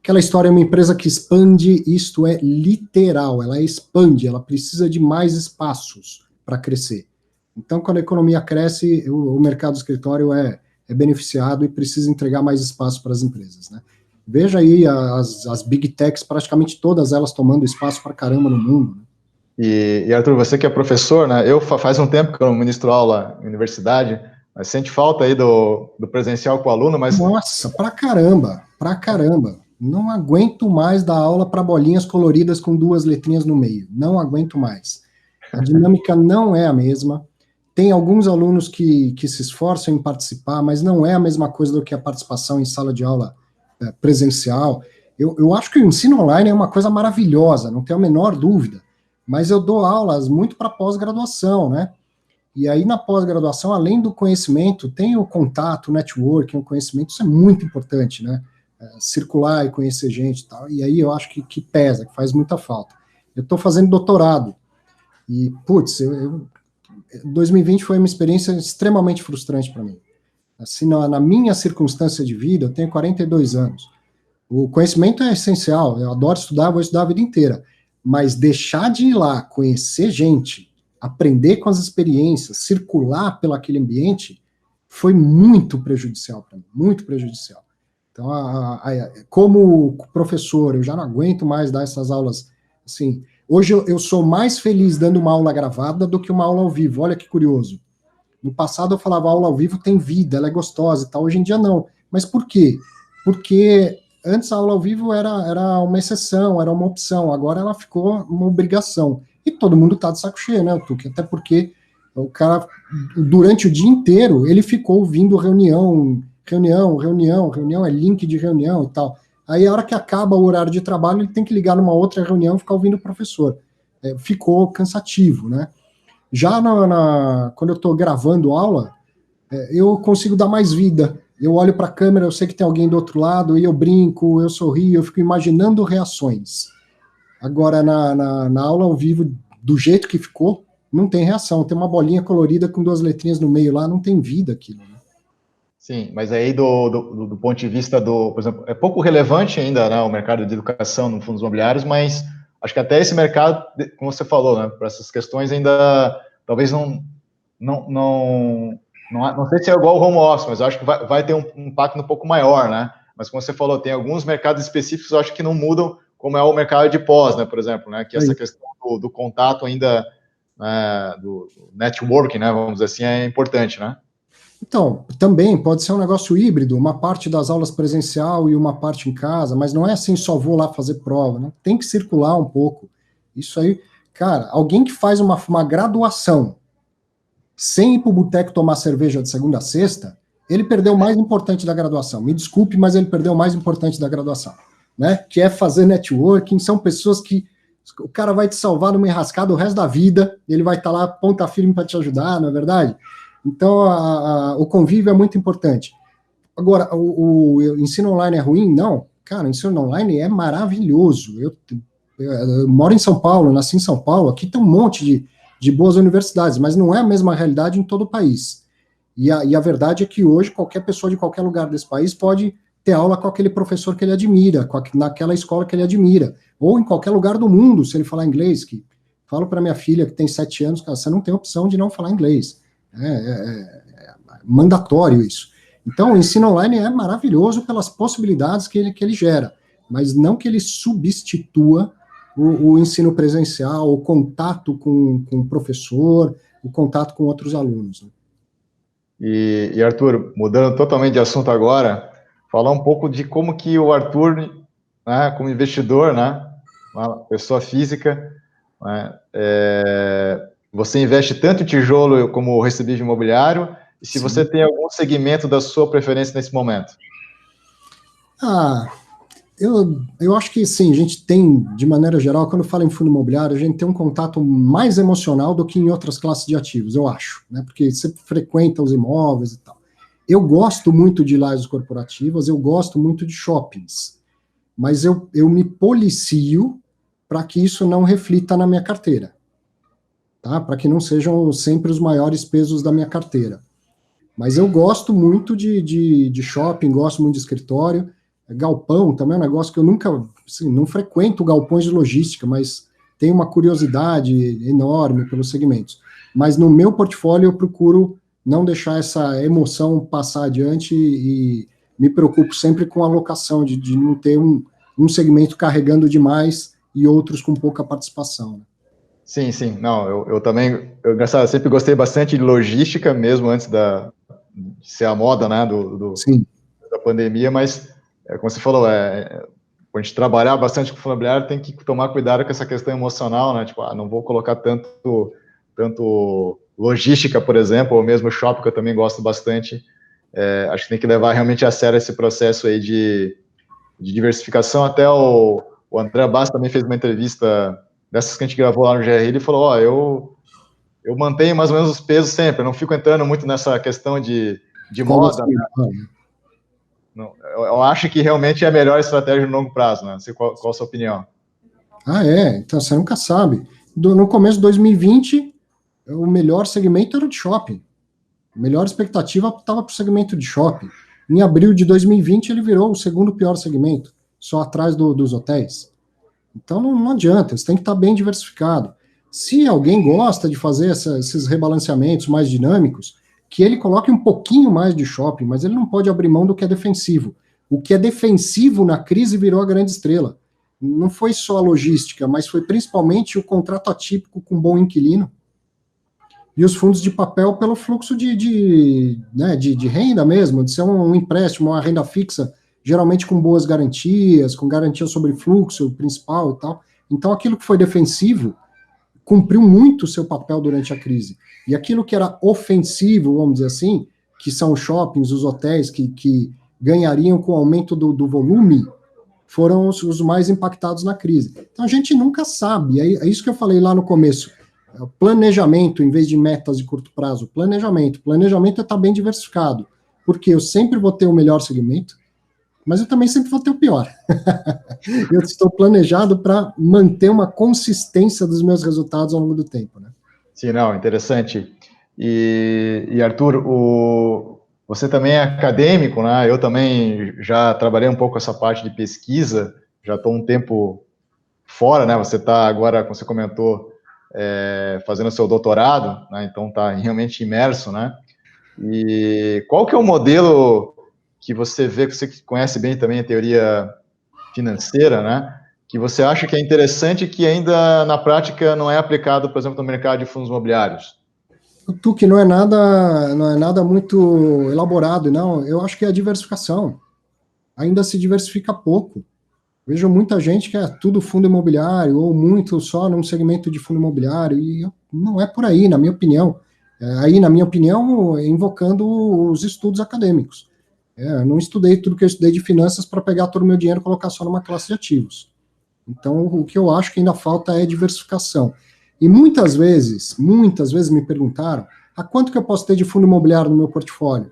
aquela história é uma empresa que expande, isto é literal, ela expande, ela precisa de mais espaços para crescer. Então, quando a economia cresce, o mercado do escritório é beneficiado e precisa entregar mais espaço para as empresas, né? Veja aí as big techs, praticamente todas elas tomando espaço para caramba no mundo, né? E Arthur, você que é professor, né? Eu faz um tempo que eu não ministro aula em universidade, mas sente falta aí do presencial com o aluno, mas... Nossa, pra caramba. Não aguento mais dar aula para bolinhas coloridas com 2 letrinhas no meio. Não aguento mais. A dinâmica não é a mesma. Tem alguns alunos que se esforçam em participar, mas não é a mesma coisa do que a participação em sala de aula presencial. Eu acho que o ensino online é uma coisa maravilhosa, não tenho a menor dúvida. Mas eu dou aulas muito para pós-graduação, né? E aí, na pós-graduação, além do conhecimento, tem o contato, o networking, o conhecimento, isso é muito importante, né? Circular e conhecer gente e tal. E aí eu acho que pesa, que faz muita falta. Eu estou fazendo doutorado e, putz, 2020 foi uma experiência extremamente frustrante para mim. Assim, na minha circunstância de vida, eu tenho 42 anos. O conhecimento é essencial, eu adoro estudar, vou estudar a vida inteira. Mas deixar de ir lá, conhecer gente, aprender com as experiências, circular pelo aquele ambiente, foi muito prejudicial para mim, muito prejudicial. Então, como professor, eu já não aguento mais dar essas aulas, assim, hoje eu sou mais feliz dando uma aula gravada do que uma aula ao vivo, olha que curioso. No passado eu falava, a aula ao vivo tem vida, ela é gostosa e tal, hoje em dia não. Mas por quê? Porque antes a aula ao vivo era uma exceção, era uma opção, agora ela ficou uma obrigação. E todo mundo tá de saco cheio, né, Tuque? Até porque o cara, durante o dia inteiro, ele ficou ouvindo reunião, é link de reunião e tal. Aí a hora que acaba o horário de trabalho, ele tem que ligar numa outra reunião e ficar ouvindo o professor. Ficou cansativo, né? Já quando eu estou gravando aula, eu consigo dar mais vida. Eu olho para a câmera, eu sei que tem alguém do outro lado, e eu brinco, eu sorrio, eu fico imaginando reações. Agora, na aula ao vivo, do jeito que ficou, não tem reação. Tem uma bolinha colorida com 2 letrinhas no meio lá, não tem vida aquilo. Né? Sim, mas aí do ponto de vista por exemplo, é pouco relevante ainda, né, o mercado de educação no fundos imobiliários, mas acho que até esse mercado, como você falou, né, para essas questões ainda, talvez não sei se é igual ao home office, mas eu acho que vai ter um impacto um pouco maior, né, mas como você falou, tem alguns mercados específicos, eu acho que não mudam, como é o mercado de pós, né, por exemplo, né, que essa questão do contato ainda, do networking, né, vamos dizer assim, é importante, né. Então, também pode ser um negócio híbrido, uma parte das aulas presencial e uma parte em casa, mas não é assim, só vou lá fazer prova, né? Tem que circular um pouco. Isso aí, cara, alguém que faz uma graduação sem ir pro boteco tomar cerveja de segunda a sexta, ele perdeu o mais importante da graduação. Me desculpe, mas ele perdeu o mais importante da graduação, né? Que é fazer networking, são pessoas que o cara vai te salvar numa enrascada o resto da vida, ele vai estar lá ponta firme para te ajudar, não é verdade? Então, o convívio é muito importante. Agora, o ensino online é ruim? Não. Cara, o ensino online é maravilhoso. Eu moro em São Paulo, nasci em São Paulo, aqui tem um monte de boas universidades, mas não é a mesma realidade em todo o país. E a verdade é que hoje qualquer pessoa de qualquer lugar desse país pode ter aula com aquele professor que ele admira, naquela escola que ele admira, ou em qualquer lugar do mundo, se ele falar inglês. Falo para minha filha, que tem 7 anos, cara, você não tem opção de não falar inglês. É mandatório isso. Então, o ensino online é maravilhoso pelas possibilidades que ele gera, mas não que ele substitua o ensino presencial, o contato com o professor, o contato com outros alunos. Né? E Arthur, mudando totalmente de assunto agora, falar um pouco de como que o Arthur, né, como investidor, né, uma pessoa física, né, você investe tanto em tijolo como recebível imobiliário, e se Sim. você tem algum segmento da sua preferência nesse momento? Eu acho que sim, a gente tem, de maneira geral, quando fala em fundo imobiliário, a gente tem um contato mais emocional do que em outras classes de ativos, eu acho, né? Porque você frequenta os imóveis e tal. Eu gosto muito de lajes corporativas, eu gosto muito de shoppings, mas eu me policio para que isso não reflita na minha carteira. Tá? Para que não sejam sempre os maiores pesos da minha carteira. Mas eu gosto muito de shopping, gosto muito de escritório. Galpão também é um negócio que eu nunca, assim, não frequento galpões de logística, mas tenho uma curiosidade enorme pelos segmentos. Mas no meu portfólio eu procuro não deixar essa emoção passar adiante e me preocupo sempre com a alocação, de não ter um segmento carregando demais e outros com pouca participação. Né? Sim, sim. Não, eu também, eu sempre gostei bastante de logística, mesmo antes de ser a moda, né, da pandemia, mas, como você falou, a gente trabalhar bastante com fundo imobiliário, tem que tomar cuidado com essa questão emocional, né, tipo, não vou colocar tanto logística, por exemplo, ou mesmo shopping, que eu também gosto bastante. Acho que tem que levar realmente a sério esse processo aí de diversificação. Até o André Bassi também fez uma entrevista dessas que a gente gravou lá no GRI, ele falou, eu mantenho mais ou menos os pesos sempre, eu não fico entrando muito nessa questão de moda. Assim? Né? Não, eu acho que realmente é a melhor estratégia no longo prazo, né? Não sei qual a sua opinião. Então você nunca sabe. No começo de 2020, o melhor segmento era o de shopping. A melhor expectativa estava para o segmento de shopping. Em abril de 2020, ele virou o segundo pior segmento, só atrás dos hotéis. Então não adianta, você tem que estar bem diversificado. Se alguém gosta de fazer esses rebalanceamentos mais dinâmicos, que ele coloque um pouquinho mais de shopping, mas ele não pode abrir mão do que é defensivo. O que é defensivo na crise virou a grande estrela. Não foi só a logística, mas foi principalmente o contrato atípico com bom inquilino. E os fundos de papel pelo fluxo de renda mesmo, de ser um empréstimo, uma renda fixa, geralmente com boas garantias, com garantia sobre fluxo principal e tal. Então, aquilo que foi defensivo cumpriu muito o seu papel durante a crise. E aquilo que era ofensivo, vamos dizer assim, que são os shoppings, os hotéis, que ganhariam com o aumento do volume, foram os mais impactados na crise. Então, a gente nunca sabe, é isso que eu falei lá no começo. Planejamento, em vez de metas de curto prazo, planejamento é estar bem diversificado, porque eu sempre vou ter o melhor segmento, mas eu também sempre vou ter o pior. Eu estou planejado para manter uma consistência dos meus resultados ao longo do tempo, né? Sim, não, interessante. E Arthur, você também é acadêmico, né? Eu também já trabalhei um pouco essa parte de pesquisa, já estou um tempo fora, né? Você está agora, como você comentou, fazendo seu doutorado, né? Então está realmente imerso, né? E qual que é o modelo que você vê, que você conhece bem também a teoria financeira, né? Que você acha que é interessante e que ainda na prática não é aplicado, por exemplo, no mercado de fundos imobiliários? Que não é nada muito elaborado, não. Eu acho que é a diversificação. Ainda se diversifica pouco. Vejo muita gente que é tudo fundo imobiliário, ou muito só num segmento de fundo imobiliário, e não é por aí, na minha opinião. Aí, na minha opinião, invocando os estudos acadêmicos. Eu não estudei tudo que eu estudei de finanças para pegar todo o meu dinheiro e colocar só numa classe de ativos. Então, o que eu acho que ainda falta é diversificação. E muitas vezes me perguntaram, a quanto que eu posso ter de fundo imobiliário no meu portfólio?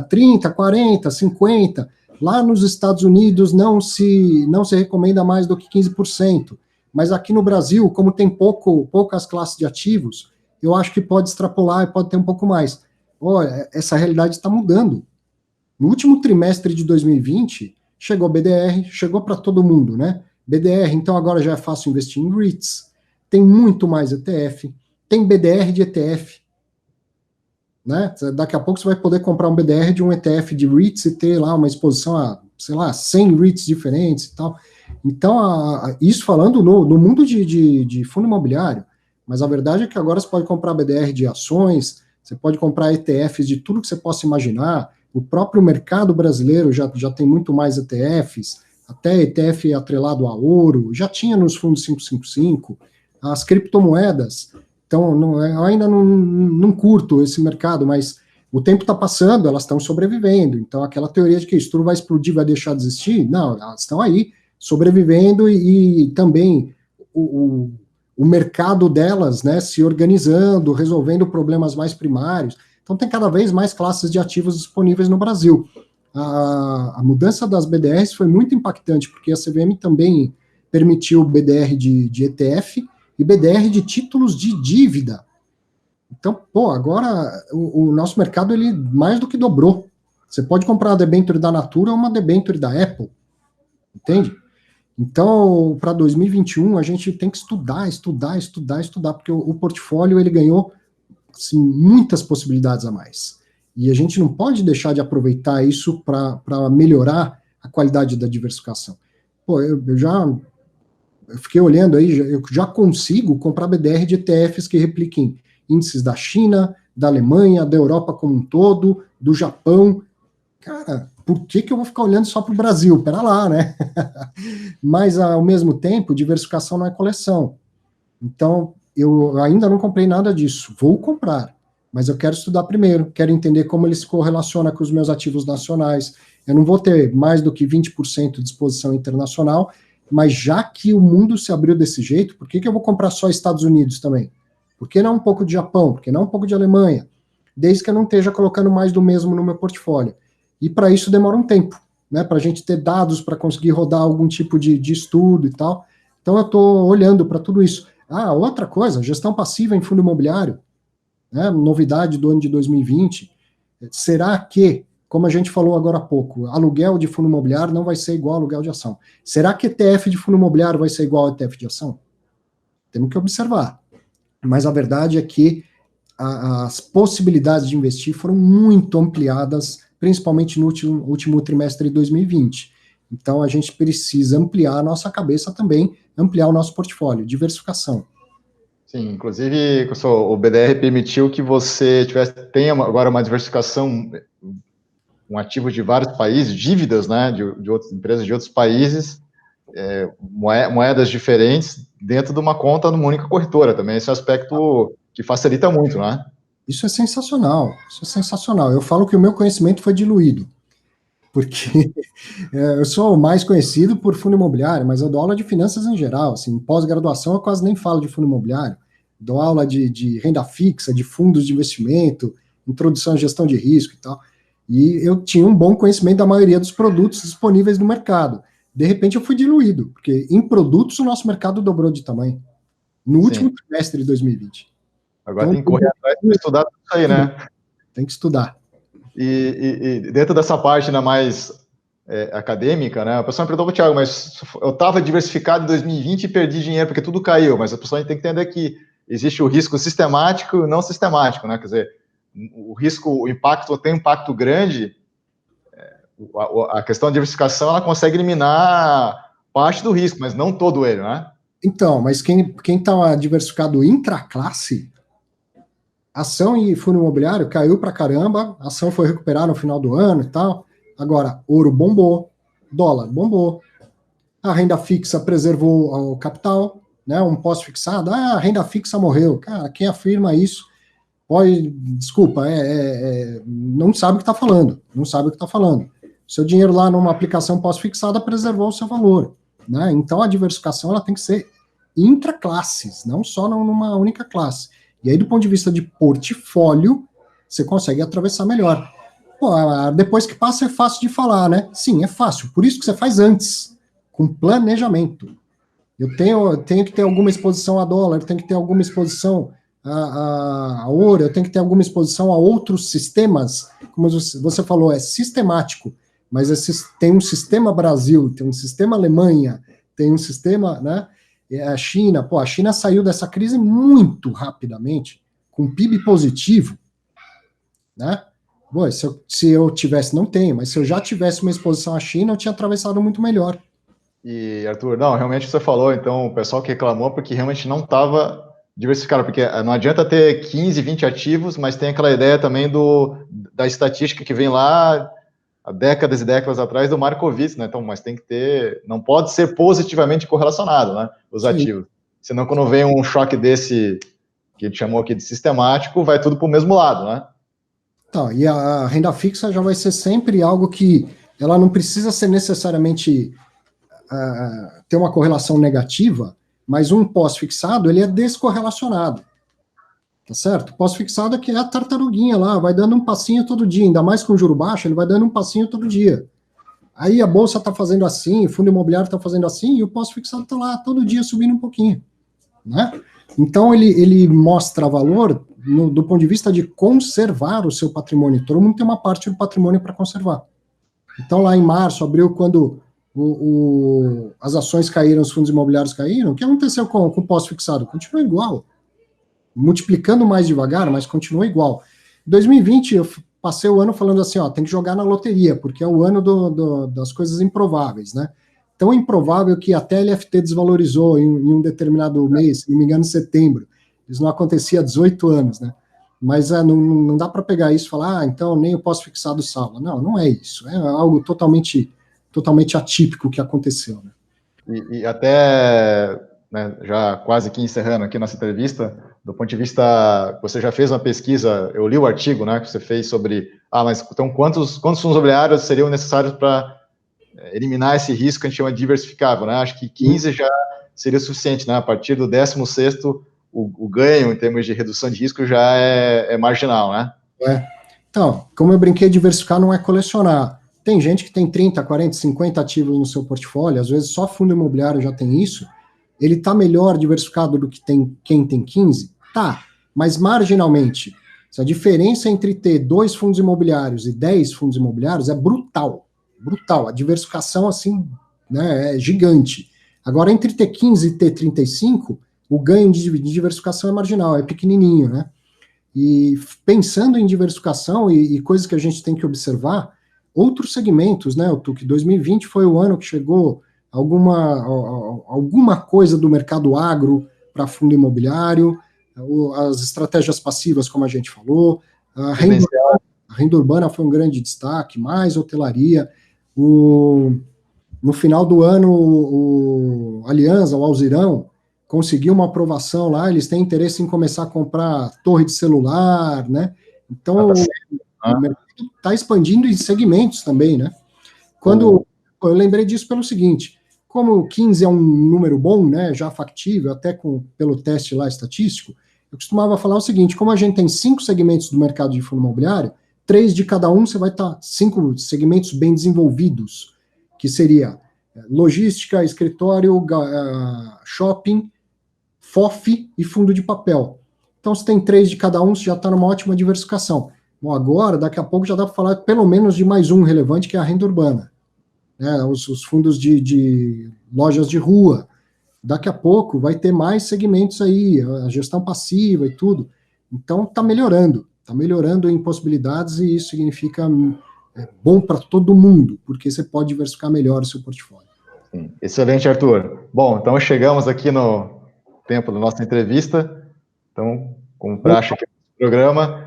30, 40, 50. Lá nos Estados Unidos não se recomenda mais do que 15%. Mas aqui no Brasil, como tem poucas classes de ativos, eu acho que pode extrapolar e pode ter um pouco mais. Olha, essa realidade está mudando. No último trimestre de 2020, chegou BDR, chegou para todo mundo, né? BDR, então agora já é fácil investir em REITs, tem muito mais ETF, tem BDR de ETF, né? Daqui a pouco você vai poder comprar um BDR de um ETF de REITs e ter lá uma exposição a, sei lá, 100 REITs diferentes e tal. Então, isso falando no mundo de fundo imobiliário, mas a verdade é que agora você pode comprar BDR de ações, você pode comprar ETFs de tudo que você possa imaginar. O próprio mercado brasileiro já tem muito mais ETFs, até ETF atrelado a ouro, já tinha nos fundos 555, as criptomoedas. Então, eu ainda não curto esse mercado, mas o tempo está passando, elas estão sobrevivendo. Então, aquela teoria de que isso tudo vai explodir, vai deixar de existir, não, elas estão aí, sobrevivendo e também o mercado delas, né, se organizando, resolvendo problemas mais primários. Então, tem cada vez mais classes de ativos disponíveis no Brasil. A mudança das BDRs foi muito impactante, porque a CVM também permitiu BDR de ETF e BDR de títulos de dívida. Então, agora o nosso mercado ele mais do que dobrou. Você pode comprar uma debênture da Natura ou uma debênture da Apple, entende? Então, para 2021, a gente tem que estudar, porque o portfólio ele ganhou assim, muitas possibilidades a mais. E a gente não pode deixar de aproveitar isso para melhorar a qualidade da diversificação. Eu fiquei olhando aí, eu já consigo comprar BDR de ETFs que repliquem índices da China, da Alemanha, da Europa como um todo, do Japão. Cara, por que eu vou ficar olhando só para o Brasil? Pera lá, né? Mas, ao mesmo tempo, diversificação não é coleção. Então, eu ainda não comprei nada disso. Vou comprar, mas eu quero estudar primeiro, quero entender como ele se correlaciona com os meus ativos nacionais. Eu não vou ter mais do que 20% de exposição internacional, mas já que o mundo se abriu desse jeito, por que eu vou comprar só Estados Unidos também? Por que não um pouco de Japão? Por que não um pouco de Alemanha? Desde que eu não esteja colocando mais do mesmo no meu portfólio. E para isso demora um tempo, né? Para a gente ter dados para conseguir rodar algum tipo de estudo e tal. Então eu estou olhando para tudo isso. Outra coisa, gestão passiva em fundo imobiliário, né? Novidade do ano de 2020. Será que, como a gente falou agora há pouco, aluguel de fundo imobiliário não vai ser igual a aluguel de ação? Será que ETF de fundo imobiliário vai ser igual a ETF de ação? Temos que observar. Mas a verdade é que as possibilidades de investir foram muito ampliadas, principalmente no último trimestre de 2020. Então, a gente precisa ampliar a nossa cabeça também, ampliar o nosso portfólio, diversificação. Sim, inclusive o BDR permitiu que você tenha agora uma diversificação, um ativo de vários países, dívidas, né, de outras empresas de outros países, moedas diferentes dentro de uma conta numa única corretora também. Esse é um aspecto que facilita muito, né? Isso é sensacional, isso é sensacional. Eu falo que o meu conhecimento foi diluído, porque eu sou mais conhecido por fundo imobiliário, mas eu dou aula de finanças em geral, assim, pós-graduação eu quase nem falo de fundo imobiliário, dou aula de renda fixa, de fundos de investimento, introdução à gestão de risco e tal, e eu tinha um bom conhecimento da maioria dos produtos disponíveis no mercado. De repente eu fui diluído, porque em produtos o nosso mercado dobrou de tamanho, no último trimestre de 2020. Agora tem que correr atrás para estudar tudo isso aí, né? Tem que estudar. E dentro dessa parte ainda mais acadêmica, né? A pessoa me perguntou, Thiago, mas eu estava diversificado em 2020 e perdi dinheiro porque tudo caiu, mas a pessoa tem que entender que existe o risco sistemático e não sistemático, né? Quer dizer, o risco, o impacto tem um impacto grande, a questão da diversificação, ela consegue eliminar parte do risco, mas não todo ele, né? Então, mas quem está diversificado intraclasse, ação e fundo imobiliário caiu pra caramba, a ação foi recuperar no final do ano e tal. Agora, ouro bombou, dólar bombou, a renda fixa preservou o capital, né? Um pós-fixado, a renda fixa morreu. Cara, quem afirma isso pode, desculpa, não sabe o que está falando, não sabe o que está falando. Seu dinheiro lá numa aplicação pós-fixada preservou o seu valor, né? Então a diversificação ela tem que ser intraclasses, não só numa única classe. E aí, do ponto de vista de portfólio, você consegue atravessar melhor. Pô, depois que passa é fácil de falar, né? Sim, é fácil. Por isso que você faz antes, com planejamento. Eu tenho que ter alguma exposição a dólar, eu tenho que ter alguma exposição a ouro, eu tenho que ter alguma exposição a outros sistemas. Como você falou, é sistemático, mas tem um sistema Brasil, tem um sistema Alemanha, tem um sistema, né? A China, a China saiu dessa crise muito rapidamente, com PIB positivo, né? Bom, se eu tivesse, não tenho, mas se eu já tivesse uma exposição à China, eu tinha atravessado muito melhor. E, Arthur, não, realmente você falou, então, o pessoal que reclamou porque realmente não estava diversificado, porque não adianta ter 15, 20 ativos, mas tem aquela ideia também da estatística que vem lá há décadas e décadas atrás do Markowitz, né? Então, mas tem que ter, não pode ser positivamente correlacionado, né? Os Sim. ativos. Senão, quando vem um choque desse, que a gente chamou aqui de sistemático, vai tudo para o mesmo lado, né? Tá, e a renda fixa já vai ser sempre algo que ela não precisa ser necessariamente ter uma correlação negativa, mas um pós-fixado, ele é descorrelacionado. Tá certo? Pós-fixado é que é a tartaruguinha lá, vai dando um passinho todo dia, ainda mais com juro baixo, ele vai dando um passinho todo dia. Aí a bolsa está fazendo assim, o fundo imobiliário está fazendo assim, e o pós-fixado está lá todo dia subindo um pouquinho. Né? Então ele mostra valor do ponto de vista de conservar o seu patrimônio. Todo mundo tem uma parte do patrimônio para conservar. Então lá em março, abril, quando as ações caíram, os fundos imobiliários caíram, o que aconteceu com o pós-fixado? Continua igual. Multiplicando mais devagar, mas continua igual. Em 2020, eu passei o ano falando assim, tem que jogar na loteria, porque é o ano das coisas improváveis, né? Tão improvável que até a LFT desvalorizou em um determinado mês, se não me engano, em setembro. Isso não acontecia há 18 anos, né? Mas não dá para pegar isso e falar, então nem o pós-fixado salva. Não é isso. É algo totalmente atípico que aconteceu, né? E até, né, já quase que encerrando aqui nossa entrevista, do ponto de vista, você já fez uma pesquisa, eu li o artigo, né, que você fez sobre, mas então quantos fundos imobiliários seriam necessários para eliminar esse risco que a gente chama de diversificável, né? Acho que 15 já seria suficiente, né? A partir do 16º, o ganho em termos de redução de risco já é marginal, né? Então, como eu brinquei, diversificar não é colecionar. Tem gente que tem 30, 40, 50 ativos no seu portfólio, às vezes só fundo imobiliário já tem isso. Ele está melhor diversificado do que quem tem 15? Tá, mas marginalmente. A diferença entre ter 2 fundos imobiliários e 10 fundos imobiliários é brutal. Brutal. A diversificação, assim, né, é gigante. Agora, entre ter 15 e ter 35, o ganho de diversificação é marginal, é pequenininho, né? E pensando em diversificação e coisas que a gente tem que observar, outros segmentos, né, o TUC 2020 foi o ano que chegou alguma coisa do mercado agro para fundo imobiliário, as estratégias passivas, como a gente falou, a renda urbana foi um grande destaque, mais hotelaria. No final do ano, o Aliança, o Alzirão, conseguiu uma aprovação lá, eles têm interesse em começar a comprar torre de celular, né? Então, o mercado está expandindo em segmentos também, né? Eu lembrei disso pelo seguinte, como 15 é um número bom, né, já factível, até pelo teste lá estatístico, eu costumava falar o seguinte, como a gente tem 5 segmentos do mercado de fundo imobiliário, 3 de cada um, você vai estar 5 segmentos bem desenvolvidos, que seria logística, escritório, shopping, FOF e fundo de papel. Então, se tem 3 de cada um, você já está numa ótima diversificação. Bom, agora, daqui a pouco, já dá para falar pelo menos de mais um relevante, que é a renda urbana. Né, os fundos de lojas de rua. Daqui a pouco vai ter mais segmentos aí, a gestão passiva e tudo. Então, está melhorando em possibilidades e isso significa bom para todo mundo, porque você pode diversificar melhor o seu portfólio. Sim. Excelente, Arthur. Bom, então chegamos aqui no tempo da nossa entrevista. Então, como praxe aqui no programa,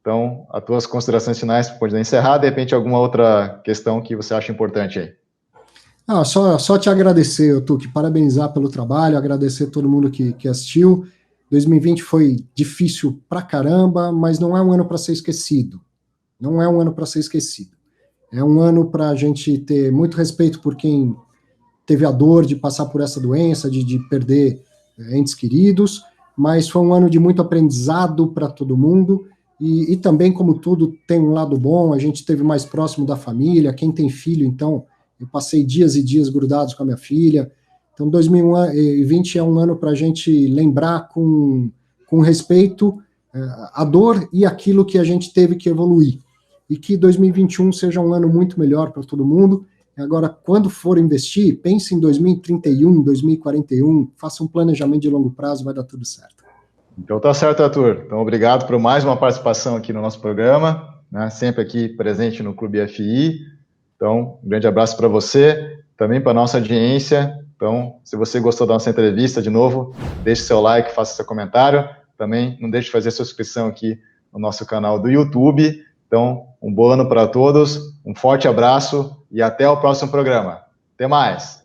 então, as tuas considerações finais pode encerrar, de repente alguma outra questão que você acha importante aí. Só te agradecer, Tuque, parabenizar pelo trabalho, agradecer a todo mundo que assistiu. 2020 foi difícil pra caramba, mas não é um ano para ser esquecido. Não é um ano para ser esquecido. É um ano para a gente ter muito respeito por quem teve a dor de passar por essa doença, de perder entes queridos, mas foi um ano de muito aprendizado para todo mundo, e também, como tudo, tem um lado bom, a gente esteve mais próximo da família, quem tem filho, então, eu passei dias e dias grudados com a minha filha, então 2020 é um ano para a gente lembrar com respeito a dor e aquilo que a gente teve que evoluir, e que 2021 seja um ano muito melhor para todo mundo. Agora, quando for investir, pense em 2031, 2041, faça um planejamento de longo prazo, vai dar tudo certo. Então tá certo, Arthur. Então obrigado por mais uma participação aqui no nosso programa, né? Sempre aqui presente no Clube FI. Então, um grande abraço para você, também para a nossa audiência. Então, se você gostou da nossa entrevista, de novo, deixe seu like, faça seu comentário. Também não deixe de fazer sua inscrição aqui no nosso canal do YouTube. Então, um bom ano para todos, um forte abraço e até o próximo programa. Até mais!